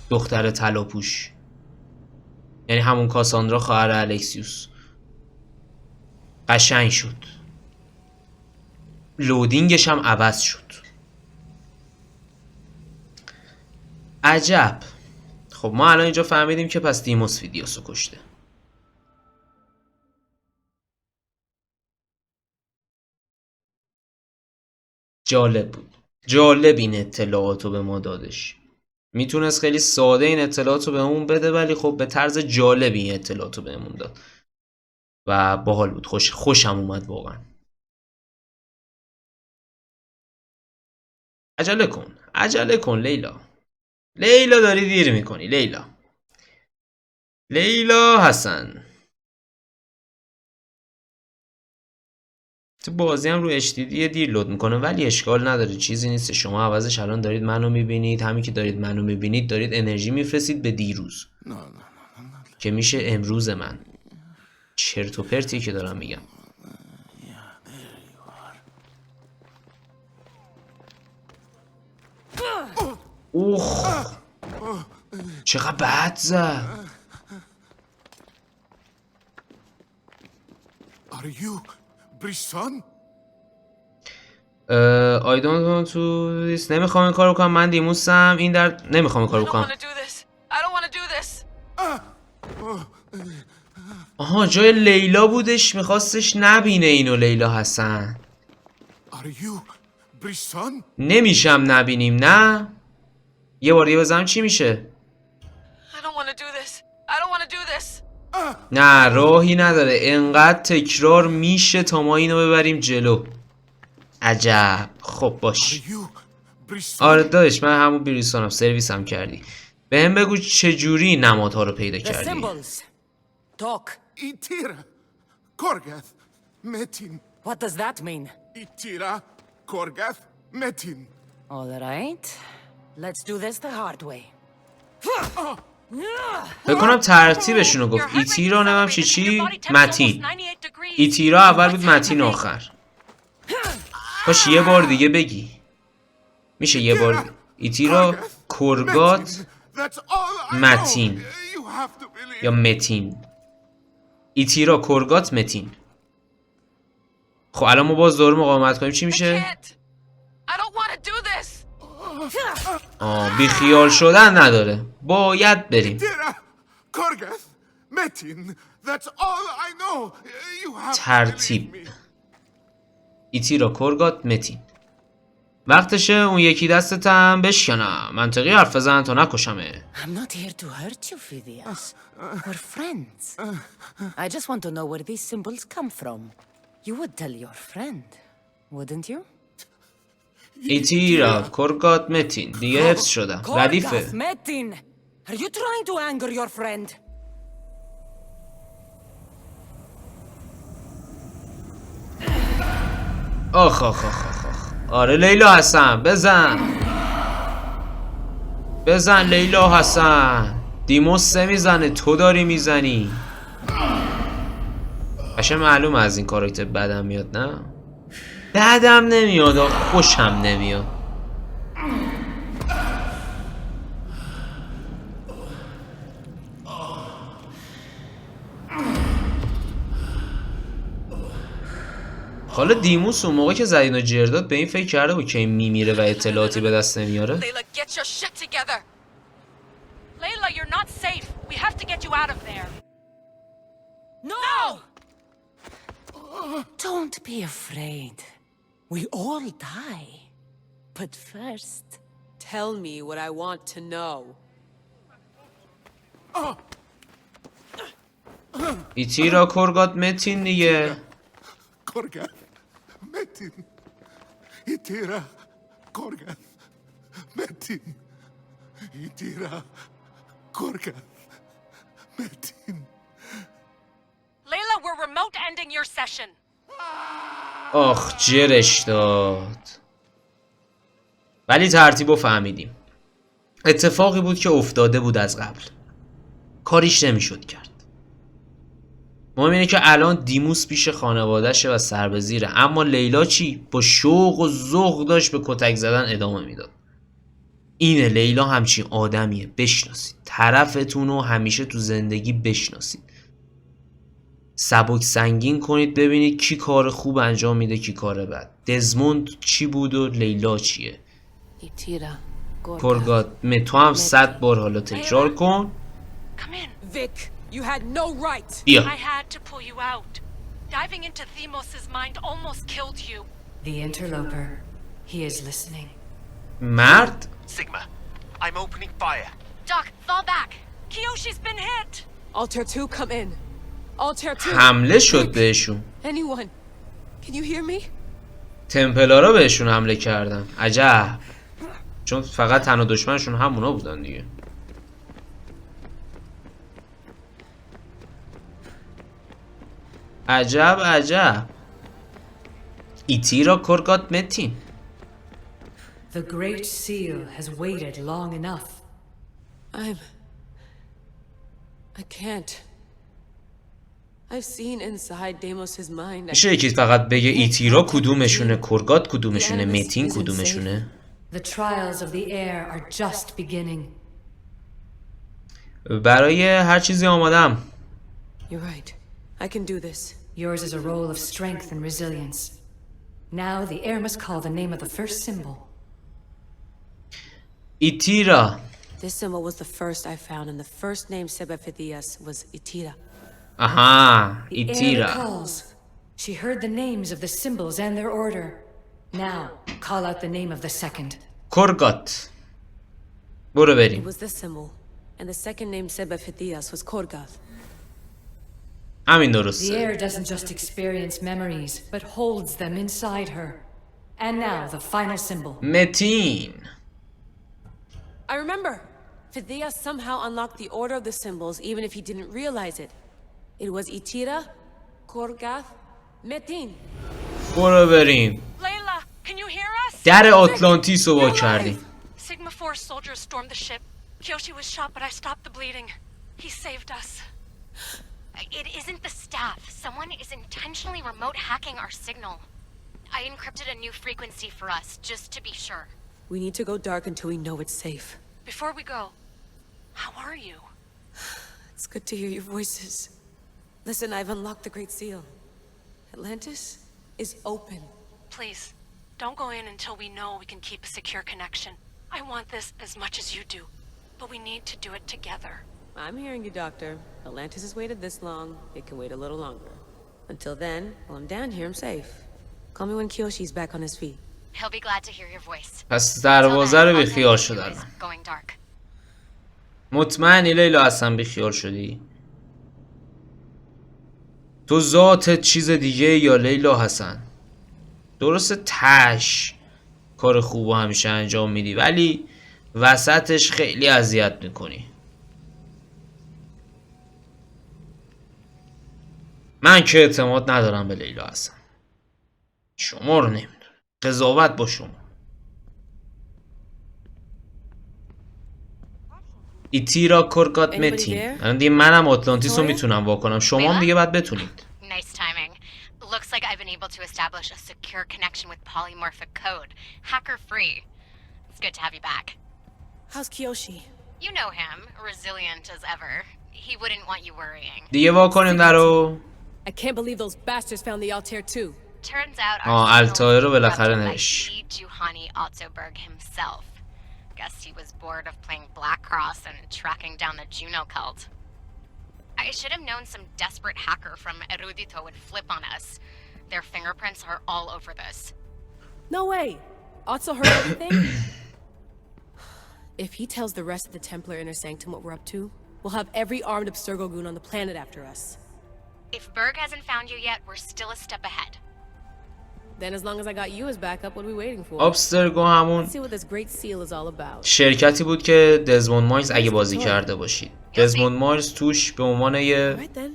دختر طلاپوش، یعنی همون کاساندرا خواهر الکسیوس. قشنگ شد. لودینگش هم عوض شد. عجب. خب ما الان اینجا فهمیدیم که پس دیموس فیدیاسو کشته. جالب بود. جالب این اطلاعاتو به ما دادش. میتونست خیلی ساده این اطلاعاتو به همون بده، ولی خب به طرز جالبی این اطلاعاتو به همون داد و باحال بود. خوشم اومد واقعا. عجله کن لیلا. لیلا داری دیر میکنی. لیلا حسن. تو بازی هم رو HDD دیر لود میکنه، ولی اشکال نداره، چیزی نیست. شما عوضش الان دارید منو میبینید. همین که دارید منو میبینید دارید انرژی میفرستید به دیروز که میشه امروز من. چرت و پرتی که دارم میگم. اوه چقدر بد زد. Are you Brisson? I don't want to this. نمیخوام این کارو کنم. من دیموسم. این در نمیخوام این کارو کنم. آها جای لیلا بودش، میخواستش نبینه اینو لیلا حسن. Are you Brisson? نمیشم نبینیم نه. یه بار دیگه بزنم چی میشه؟ نه راهی نداره، انقدر تکرار میشه تا ما اینو ببریم جلو. عجب. خب باش. آره داداش من همون بریسونم، سرویس هم کردی. بهم بگو چجوری نمادها رو پیدا کردی. Itira, Korgath, Metin. What does that mean? Itira, Korgath, Metin. All right. Let's do this the hard way. فکر کنم ترتیبشون رو گفت. ایتیرا نمیم چی متین. ایتیرا اول بود متین آخر. باش یه بار دیگه بگی میشه یه بار دیگه. ایتیرا کرگات متین یا متین. ایتیرا کرگات متین. خب الان ما باز دور مقاومت کنیم چی میشه؟ بی خیال شدن نداره، باید بریم. ترتیب ایتیرا کرگات متین. وقتشه اون یکی دستتم بشکنم. منطقی حرف بزن تا نکشمه. I'm not here to hurt you, Phidias. We're friends. I just want to know where these symbols come from. You would tell your friend, wouldn't you? ایتیرا کرگات متین. دیگه حفظ شدم. ردیفه. Metin! Are you trying to anger your friend? آخ آخ آخ آخ آخ. آره لیلا حسن بزن. بزن لیلا حسن. دیموس میزنه تو داری میزنی. قشنگ معلومه از این کاراکتر بدم میاد نه؟ بدم نمیاد خوشم نمیاد. حالا دیموس اون موقع که زدین و جرداد به این فکر کرده بود که این میمیره و اطلاعاتی به دست نمیاره. Layla, you're not safe. We have to get you out of there. No! Don't be afraid. We all die. But first... Tell me what I want to know. ایتیرا کرگات متین دیگه. Korgath, Metin. Itira, Korgath, Metin. Itira, Korgath, Metin. Layla, we're remote ending your session. آخ جرش داد. ولی ترتیبو فهمیدیم. اتفاقی بود که افتاده بود از قبل. کاریش نمیشد کرد. مهم اینه که الان دیموس پیش خانوادهشه و سربزیره. اما لیلا چی؟ با شوق و ذوق داشت به کتک زدن ادامه میداد. اینه لیلا همچین آدمیه. بشناسید. طرفتونو همیشه تو زندگی بشناسید. سبک سنگین کنید ببینید کی کار خوب انجام میده کی کار بد. دزموند چی بود و لیلا چیه. کرگات تو هم 100 بار حالا تکرار کن. Vic, you had no right. بیا. I had to pull you out. Diving into Themos' mind almost killed you. The interloper. He is listening. مرد. Sigma, I'm opening fire. Doc, fall back. Kiyoshi's been hit. Altair 2, come in. Altair 2. حمله شد بهشون. Anyone? Can you hear me? تمپلارا بهشون حمله کردن. عجب. چون فقط تنها دشمنشون همونا بودن دیگه. عجب عجب. ایتیرا کرگات متین. The Great Seal has waited long enough. I can't. I've seen inside Deimos' mind. میشه یکی فقط بگه ایتیرا کدومشونه، کرگات کدومشونه، متین کدومشونه؟ The trials of the air are just beginning. برای هر چیزی آمادم. You're right. I can do this. Yours is a role of strength and resilience. Now the heir must call the name of the first symbol. ایتیرا. This symbol was the first I found, and the first name Sebefithias was Itira. آها، The heir ایتیرا. calls. She heard the names of the symbols and their order. Now, call out the name of the second. کرگات. برو It بریم. was this symbol, and the second name Sebefithias was Korgath. همین The درسته. heir doesn't just experience memories, but holds them inside her. And now, the final symbol. متین. I remember! Phidias somehow unlocked the order of the symbols, even if he didn't realize it. It was Itira, Korgath, Metin. برو بریم. Layla, can you hear us? در آتلانتیس رو وا کردیم. Sigma 4 soldiers stormed the ship. Kyoshi was shot, but I stopped the bleeding. He saved us. It isn't the staff. Someone is intentionally remote hacking our signal. I encrypted a new frequency for us, just to be sure. We need to go dark until we know it's safe. Before we go, how are you? It's good to hear your voices. Listen, I've unlocked the Great Seal. Atlantis is open. Please, don't go in until we know we can keep a secure connection. I want this as much as you do, but we need to do it together. I'm hearing you, Doctor. Atlantis has waited this long. It can wait a little longer. Until then, while I'm down here, I'm safe. Call me when Kyoshi's back on his feet. He'll be glad to hear your voice. پس دروازه رو بیخیال شدن. Going dark. مطمئنی لیلا اصلا بیخیال شدی؟ تو ذاتت چیز دیگه یا لیلا حسن؟ درسته تش کار خوب همیشه انجام میدی ولی وسطش خیلی اذیت میکنی. من که اعتماد ندارم به لیلا حسن. شما رو نمیدونم. قضاوت با شما. ایتیرا کرگات متین. الان دیگه منم آتلانتیس رو میتونم واکنم. شما هم دیگه باید بتونید. Nice timing. Looks like I've been able to establish a secure connection with polymorphic code. Hacker free. It's good to have you back. How's Kyoshi? You know him, resilient as ever. He wouldn't want you worrying. دیگه واکنیم درو. I can't believe those bastards found the Altair too. Turns out Altair رو بالاخره نوشت. Juhani Ottoberg himself. Guess he was bored of playing Black Cross and tracking down the Juno cult. I should have known some desperate hacker from Erudito would flip on us. Their fingerprints are all over this. No way! Otto heard everything? If he tells the rest of the Templar Inner Sanctum what we're up to, we'll have every armed Abstergo goon on the planet after us. If Berg hasn't found you yet, we're still a step ahead. Then as long as I got you as backup, what are we waiting for? ابسترگو همون Let's see what this great seal is all about. شرکتی بود که دزموند مایلز اگه بازی کرده باشید. دزموند مایلز توش به عنوان یه Right then.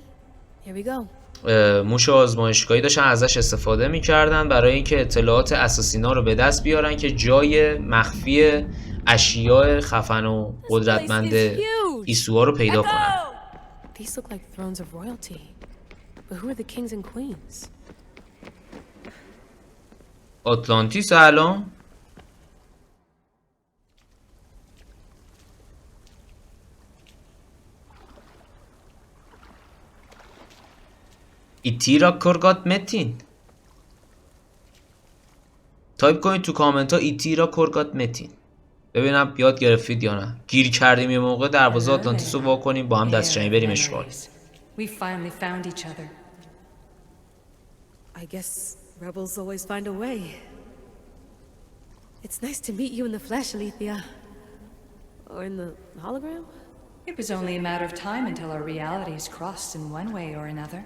Here we go. موش آزمایشگاهی داشتن ازش استفاده میکردن برای اینکه اطلاعات اساسینا رو به دست بیارن که جای مخفی اشیاء خفن و قدرتمند ایسوها رو پیدا کنن. These look like thrones of royalty. But who are the kings and queens? آتلانتیس الان ایتیرا کرگات متین. تایپ کنید تو کامنت ها ایتیرا کرگات متین. ببینم یاد گرفتید یا نه. گیر کردیم یه موقع دروازه آتلانتیس رو وا کنیم با هم دستجمعی بریم اشغال. We finally found each other. I guess rebels always find a way. It's nice to meet you in the flesh, Alethea. Or in the hologram? It was only a matter of time until our realities crossed in one way or another.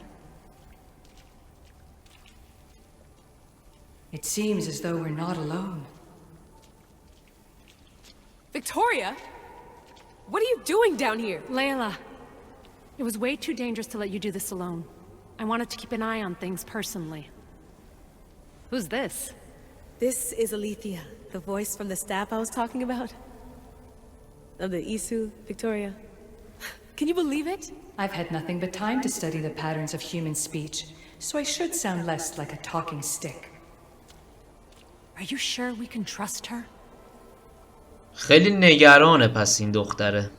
It seems as though we're not alone. Victoria? What are you doing down here? Layla, it was way too dangerous to let you do this alone. I wanted to keep an eye on things personally. Who's this? This is Alethea, the voice from the staff I was talking about. Of the Isu, Victoria. Can you believe it? I've had nothing but time to study the patterns of human speech, so I should sound less like a talking stick. Are you sure we can trust her? خیلی نگرانه پس این دختره.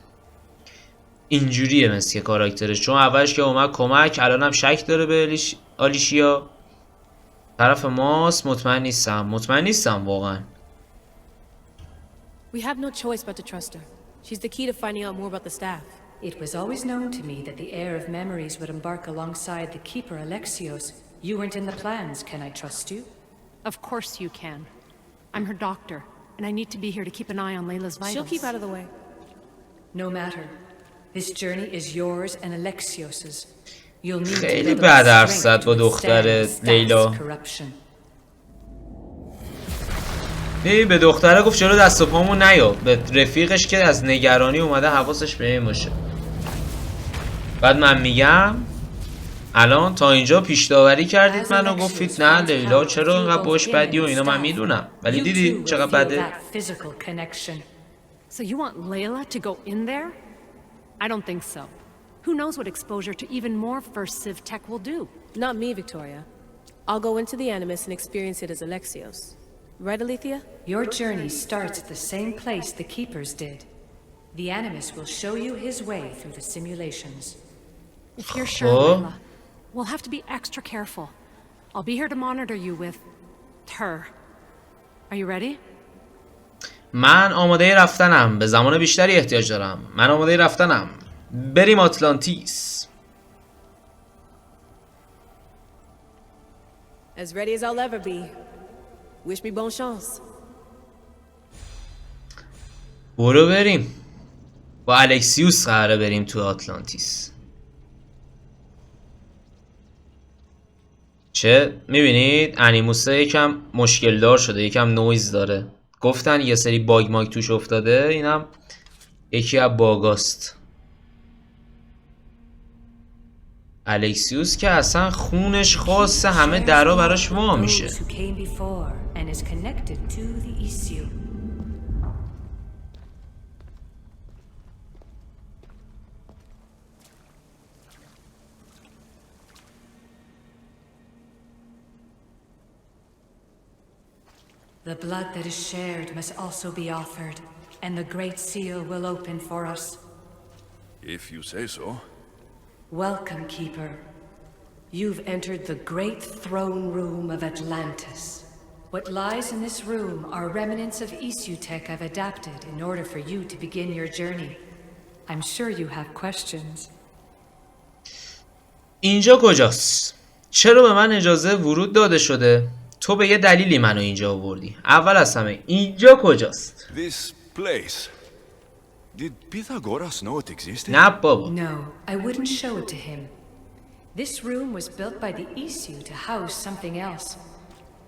اینجوریه مثل کاراکترش، چون اولش که اومد کمک، الانم شک داره به آلیشیا. طرف ماست. مطمئن نیستم واقعا. We have no choice but to trust her. She's the key to finding out more about the staff. It was always known to me that the heir of memories would embark alongside the keeper Alekxios. You weren't in the plans. Can I trust you? Of course you can. I'm her doctor, and I need to be here to keep an eye on Layla's vitals. She'll keep out of the way. No matter. This journey is yours and Alexios's. You'll need خیلی to بد حرف زد با دختر لیلا. به دختره گفت چرا دست و پامون نیا. به رفیقش که از نگرانی اومده حواسش به این باشه. بعد من میگم الان تا اینجا پیش داوری کردید منو گفتید نه لیلا چرا اینقدر باش بدی و اینا، من میدونم، ولی دیدی چقدر بده. So you want Layla to go in there? I don't think so. Who knows what exposure to even more first Civ tech will do? Not me, Victoria. I'll go into the Animus and experience it as Alekxios. Right, Alethea? Your journey starts at the same place the Keepers did. The Animus will show you his way through the simulations. If you're sure, Layla, we'll have to be extra careful. I'll be here to monitor you with her. Are you ready? من آماده رفتنم. به زمان بیشتری احتیاج دارم. من آماده رفتنم. بریم آتلانتیس. As ready as I'll ever be. Wish me bonne chance. برو بریم. با الکسیوس قراره بریم تو آتلانتیس. چه میبینید انیموسه یکم مشکل دار شده، یکم نویز داره. گفتن یه سری باگ ماگ توش افتاده، اینم یکی از باگاست. الکسیوس که اصلا خونش خاصه، همه درا براش وا میشه. The blood that is shared must also be offered, and the Great Seal will open for us. If you say so. Welcome, Keeper. You've entered the great throne room of Atlantis. What lies in this room are remnants of Isutech I've adapted in order for you to begin your journey. I'm sure you have questions. اینجا کجاست؟ چرا به من اجازه ورود داده شده؟ تو به یه دلیلی منو اینجا آوردی. اول از همه اینجا کجاست؟ This place. Did Pythagoras know it existed? نه بابا. No, I wouldn't show it to him. This room was built by the Isu to house something else.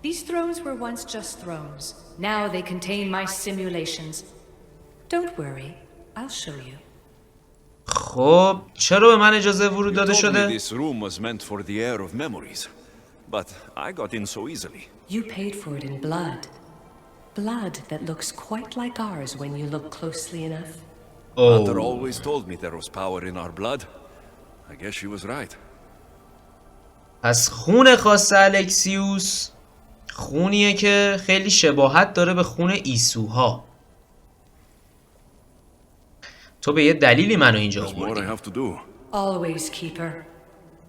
These thrones were once just thrones. Now they contain my simulations. Don't worry, I'll show you. خب چرا به من اجازه ورود داده شده؟ This room was meant for the heir of memories. But I got in so easily. You paid for it in blood. Blood that looks quite like ours when you look closely enough. Mother always told me there was power in our blood. I guess she was right. از خون خاص الکسیوس خونیه که خیلی شباهت داره به خون ایسوها. تو به یه دلیلی منو اینجا آوردی. Always, Keeper.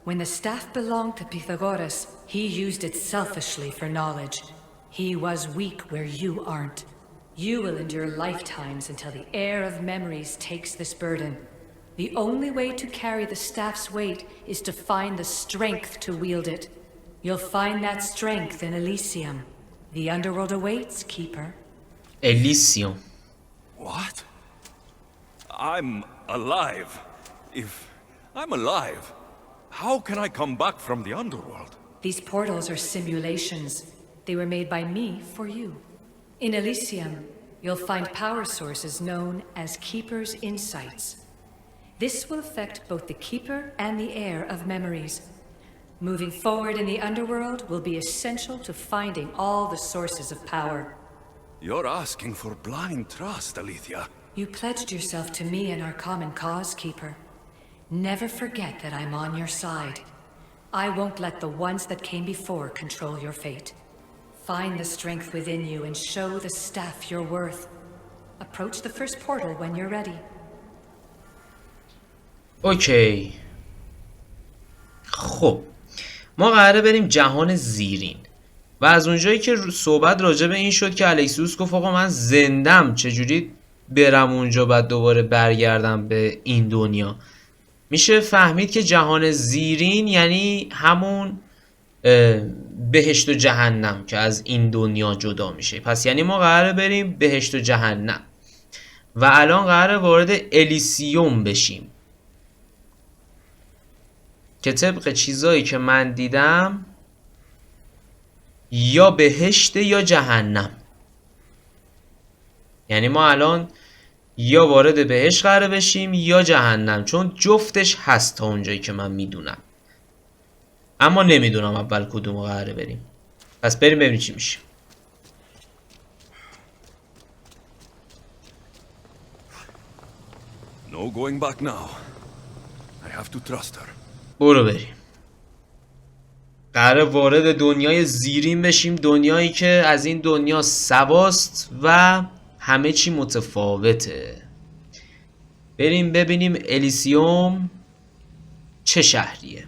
When the staff belonged to Pythagoras, he used it selfishly for knowledge. He was weak where you aren't. You will endure lifetimes until the heir of memories takes this burden. The only way to carry the staff's weight is to find the strength to wield it. You'll find that strength in Elysium. The underworld awaits, Keeper. Elysium. What? I'm alive. If I'm alive, how can I come back from the underworld? These portals are simulations. They were made by me for you. In Elysium, you'll find power sources known as Keeper's Insights. This will affect both the Keeper and the heir of memories. Moving forward in the underworld will be essential to finding all the sources of power. You're asking for blind trust, Alethea. You pledged yourself to me and our common cause, Keeper. Never forget that I'm on your side. I won't let the ones that came before control your fate. Find the strength within you and show the staff your worth. Approach the first portal when you're ready. اوکی. خب ما قراره بریم جهان زیرین و از اونجایی که صحبت راجع به این شد که الکسیوس گفت آقا من زندم چجوری برم اونجا بعد دوباره برگردم به این دنیا، میشه فهمید که جهان زیرین یعنی همون بهشت و جهنم که از این دنیا جدا میشه. پس یعنی ما قراره بریم بهشت و جهنم و الان قراره وارد الیسیوم بشیم که طبق چیزایی که من دیدم یا بهشت یا جهنم. یعنی ما الان یا وارد بهشت قراره بشیم یا جهنم، چون جفتش هست تا اونجایی که من میدونم، اما نمیدونم اول کدوم قراره بریم. پس بریم ببینیم چی میشه. No going back now. I have to trust her. برو بریم. قراره وارد دنیای زیرین بشیم، دنیایی که از این دنیا سواست و همه چی متفاوته. بریم ببینیم الیسیوم چه شهریه.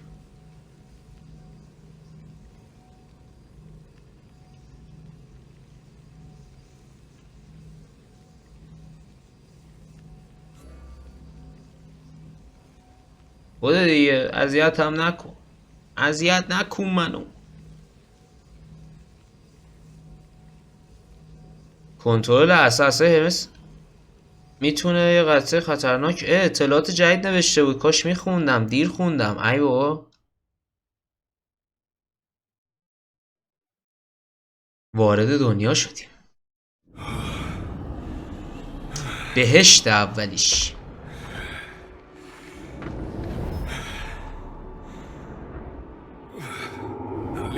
بوده دیگه، اذیت هم نکن، اذیت نکن منو. کنترل اساسه همس میتونه یه قطعه خطرناک. اطلاعات جدید نوشته بود، کاش میخوندم، دیر خوندم. ای بابا. وارد دنیا شدیم. بهشت اولیش.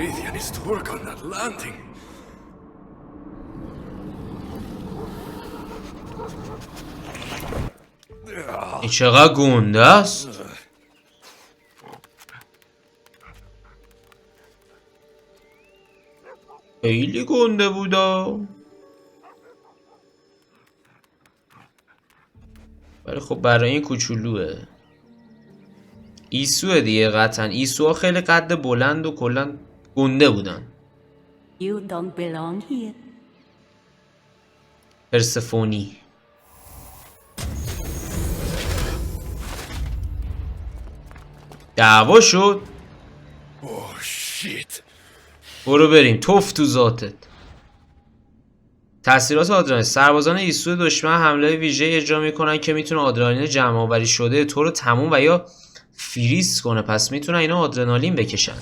Lydian is to work on that landing. این چقدر گنده است. خیلی گنده بودا. ولی خب برای این کوچولوه. ایسوه دیگه قطعا. ایسوها خیلی قد بلند و کلا گنده بودن. You don't belong here. پرسفونی. دعوا شد. Oh shit. برو بریم. توف تو ذاتت. تاثیرات آدرنالین. سربازان ایسو دشمن حمله ویژه اجرا میکنن که میتونه آدرنالین جمع آوری شده تو رو تموم و یا فریز کنه. پس میتونن اینا آدرنالین بکشن.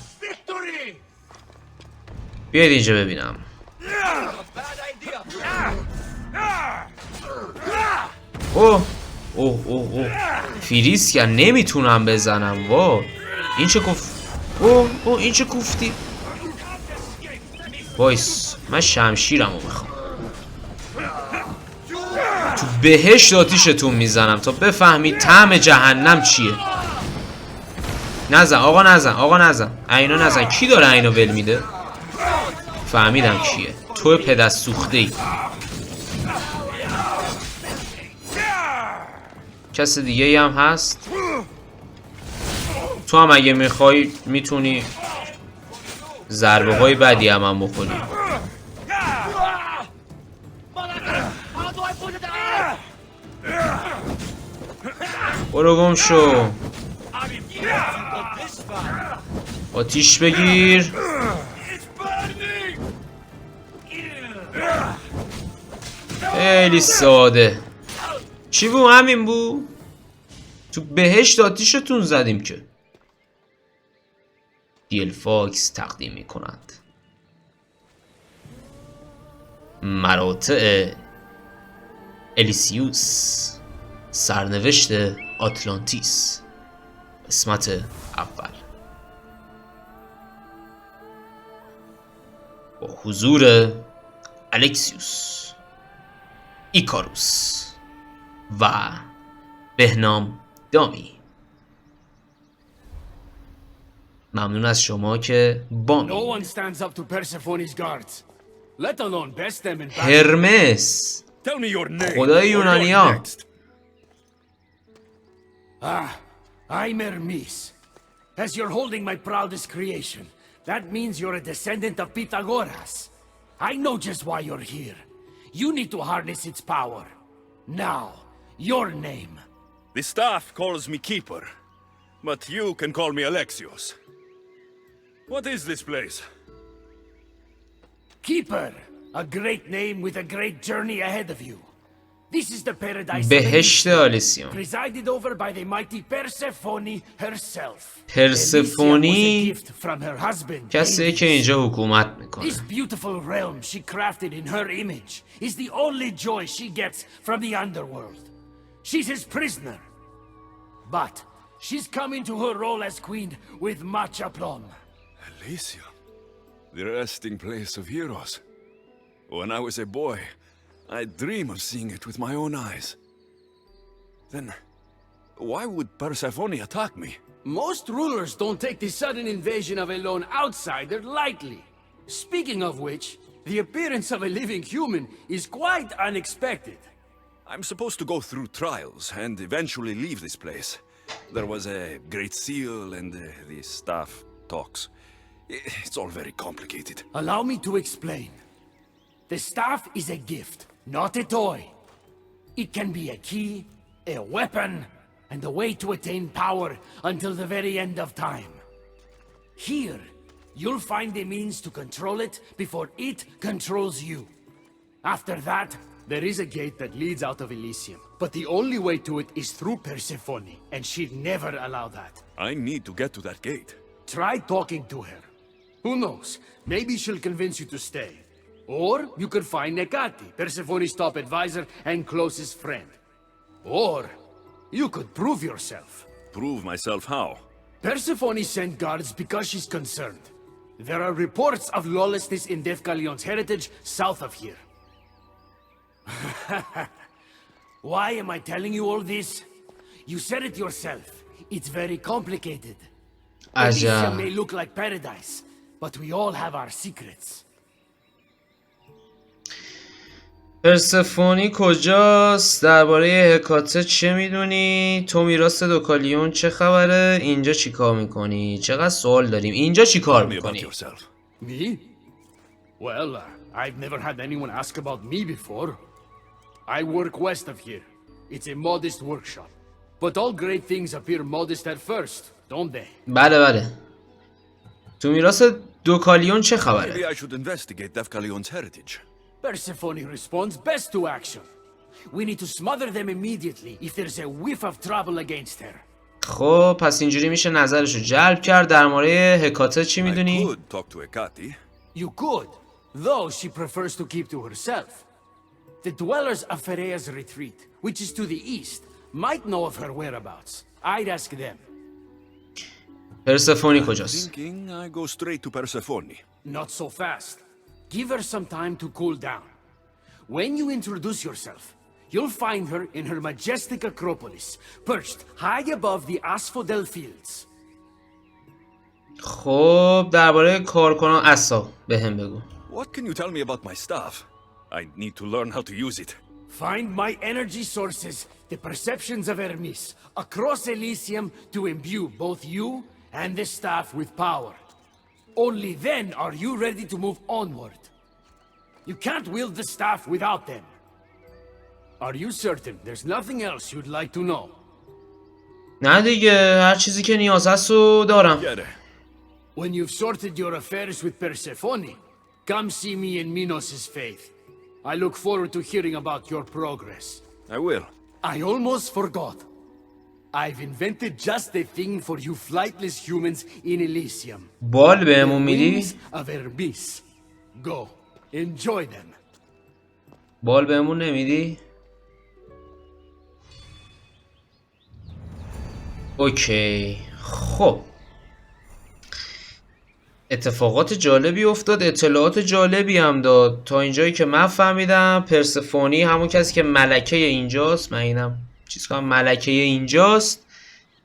بیاید اینجا ببینم. اوه اوه اوه اوه فریز کرد. نمیتونم بزنم. وا این چه اوه اوه این چه کوفتی. وایس من شمشیرمو میخوام. تو بهشت آتیشتون میزنم تا بفهمید طعم جهنم چیه. نزن آقا، نزن آقا، نزن اینا، نزن. کی داره اینا ول میده؟ فهمیدم کیه. تو پدست سوخته ای. کس دیگه ای هم هست؟ تو هم اگه میخوای میتونی ضربه های بدی هم بکنی. برو گم شو. آتیش بگیر. خیلی ساده. چی بود؟ همین بود. تو بهشت آتیشتون زدیم که. دیل فاکس تقدیم می کنند مراتع الکسیوس، سرنوشت آتلانتیس، قسمت اول، با حضور الکسیوس، ایکاروس و بهنام دامی. ممنون از شما که با هرمس، خدای یونانیا. I'm Hermes. As you're holding my proudest creation, that means you're a descendant of Pythagoras. I know just why you're here. You need to harness its power. Now, your name. The staff calls me Keeper, but you can call me Alexeus. What is this place? Keeper, a great name with a great journey ahead of you. This is the paradise بهشت آلیشیا. presided over by the mighty Persephone herself. پرسفونی Gift from her husband. کسیه که اینجا حکومت میکنه. This beautiful realm she crafted in her image is the only joy she gets from the underworld. She's his prisoner. But she's come into her role as queen with much aplomb. Elysium, the resting place of heroes. When I was a boy, I dream of seeing it with my own eyes. Then, why would Persephone attack me? Most rulers don't take the sudden invasion of a lone outsider lightly. Speaking of which, the appearance of a living human is quite unexpected. I'm supposed to go through trials and eventually leave this place. There was a great seal and the staff talks. It's all very complicated. Allow me to explain. The staff is a gift, not a toy. It can be a key, a weapon, and a way to attain power until the very end of time. Here, you'll find a means to control it before it controls you. After that, there is a gate that leads out of Elysium, but the only way to it is through Persephone, and she'd never allow that. I need to get to that gate. Try talking to her. Who knows? Maybe she'll convince you to stay. Or you could find Nekati, Persephone's top advisor and closest friend. Or you could prove yourself. Prove myself how? Persephone sent guards because she's concerned. There are reports of lawlessness in Defcalion's heritage south of here. Why am I telling you all this? You said it yourself. It's very complicated. Elysium may look like paradise, but we all have our secrets. پرسفونی کجاست؟ درباره هکاته چه میدونی؟ تو میراث دوکالیون چه خبره؟ اینجا چی کار میکنی؟ چقدر سوال داریم. اینجا چی کار میکنی؟ Me? Well, I've never had anyone ask about me before. I work west of here. It's a modest workshop. But all great things appear modest at first, don't they? بله بله. تو میراث دوکالیون چه خبره؟ Maybe I should investigate Defcalion's heritage. Persephone responds best to action. We need to smother them immediately if there's a whiff of trouble against her. خب پس اینجوری میشه نظرشو جلب کرد. در مورد هکاته چی میدونی؟ I could talk to Hecate. You could, though she prefers to keep to herself. The dwellers of Pherea's retreat, which is to the east, might know of her whereabouts. I'd ask them. پرسفونی کجاست؟ Thinking I go straight to Persephone. Not so fast. Give her some time to cool down. When you introduce yourself, you'll find her in her majestic acropolis, perched high above the asphodel fields. خب درباره کارکنان عصا بهم بگو. What can you tell me about my staff? I need to learn how to use it. Find my energy sources, the perceptions of Hermes, across Elysium to imbue both you and the staff with power. Only then are you ready to move onward. You can't wield the staff without them. Are you certain there's nothing else you'd like to know? نه دیگه هر چیزی که نیاز هست رو دارم. When you've sorted your affairs with Persephone, come see me in Minos' faith. I look forward to hearing about your progress. I will. I almost forgot. I've invented just the thing for you flightless humans in Elysium. بال بهمون میدی؟ Of Hermes. Go. Enjoy them. بال بهمون نمیدی؟ اوکی. خب اتفاقات جالبی افتاد، اطلاعات جالبی هم داد. تا اینجایی که من فهمیدم پرسفونی همون کسی که ملکه اینجاست، من اینم چیز کنم ملکه اینجاست،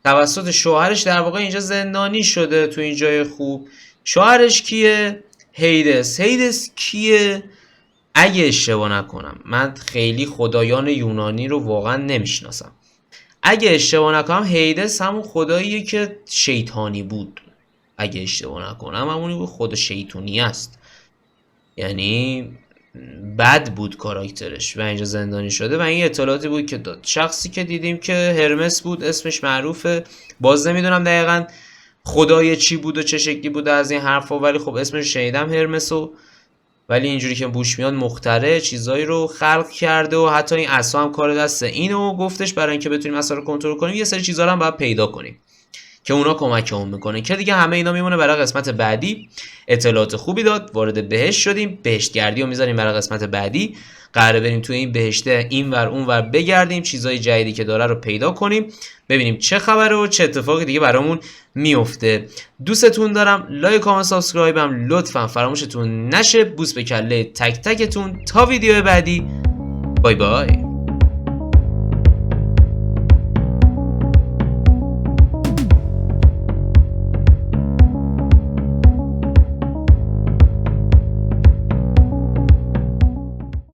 توسط شوهرش در واقع اینجا زندانی شده تو این جای خوب. شوهرش کیه؟ هیدس. هیدس کیه؟ اگه اشتباه نکنم من خیلی خدایان یونانی رو واقعا نمیشناسم، اگه اشتباه نکنم هیدس همون خداییه که شیطانی بود، اگه اشتباه نکنم همونی بود، خود شیطونی است، یعنی بد بود کاراکترش و اینجا زندانی شده و این اطلاعاتی بود که داد. شخصی که دیدیم که هرمس بود، اسمش معروفه، باز نمیدونم دقیقاً خدای چی بود و چه شکلی بود از این حرفا، ولی خب اسمش شنیدم هرمسو، ولی اینجوری که بوش میاد مخترع چیزایی رو خلق کرده و حتی این عصا هم کار دسته اینو گفتش برای اینکه بتونیم عصا رو کنترل کنیم یه سری چیزا رو هم باید پیدا کنیم که اونا کمکمون میکنه که دیگه همه اینا میمونه برای قسمت بعدی. اطلاعات خوبی داد، وارد بهشت شدیم، بهشت گردی رو میذاریم برای قسمت بعدی، قراره بریم توی این بهشته اینور اونور بگردیم، چیزای جدیدی که داره رو پیدا کنیم، ببینیم چه خبره و چه اتفاقی دیگه برامون میفته. دوستتون دارم، لایک کامنت سابسکرایبم لطفا فراموشتون نشه. بوس به کله تک تکتون تا ویدیو بعدی. بای بای.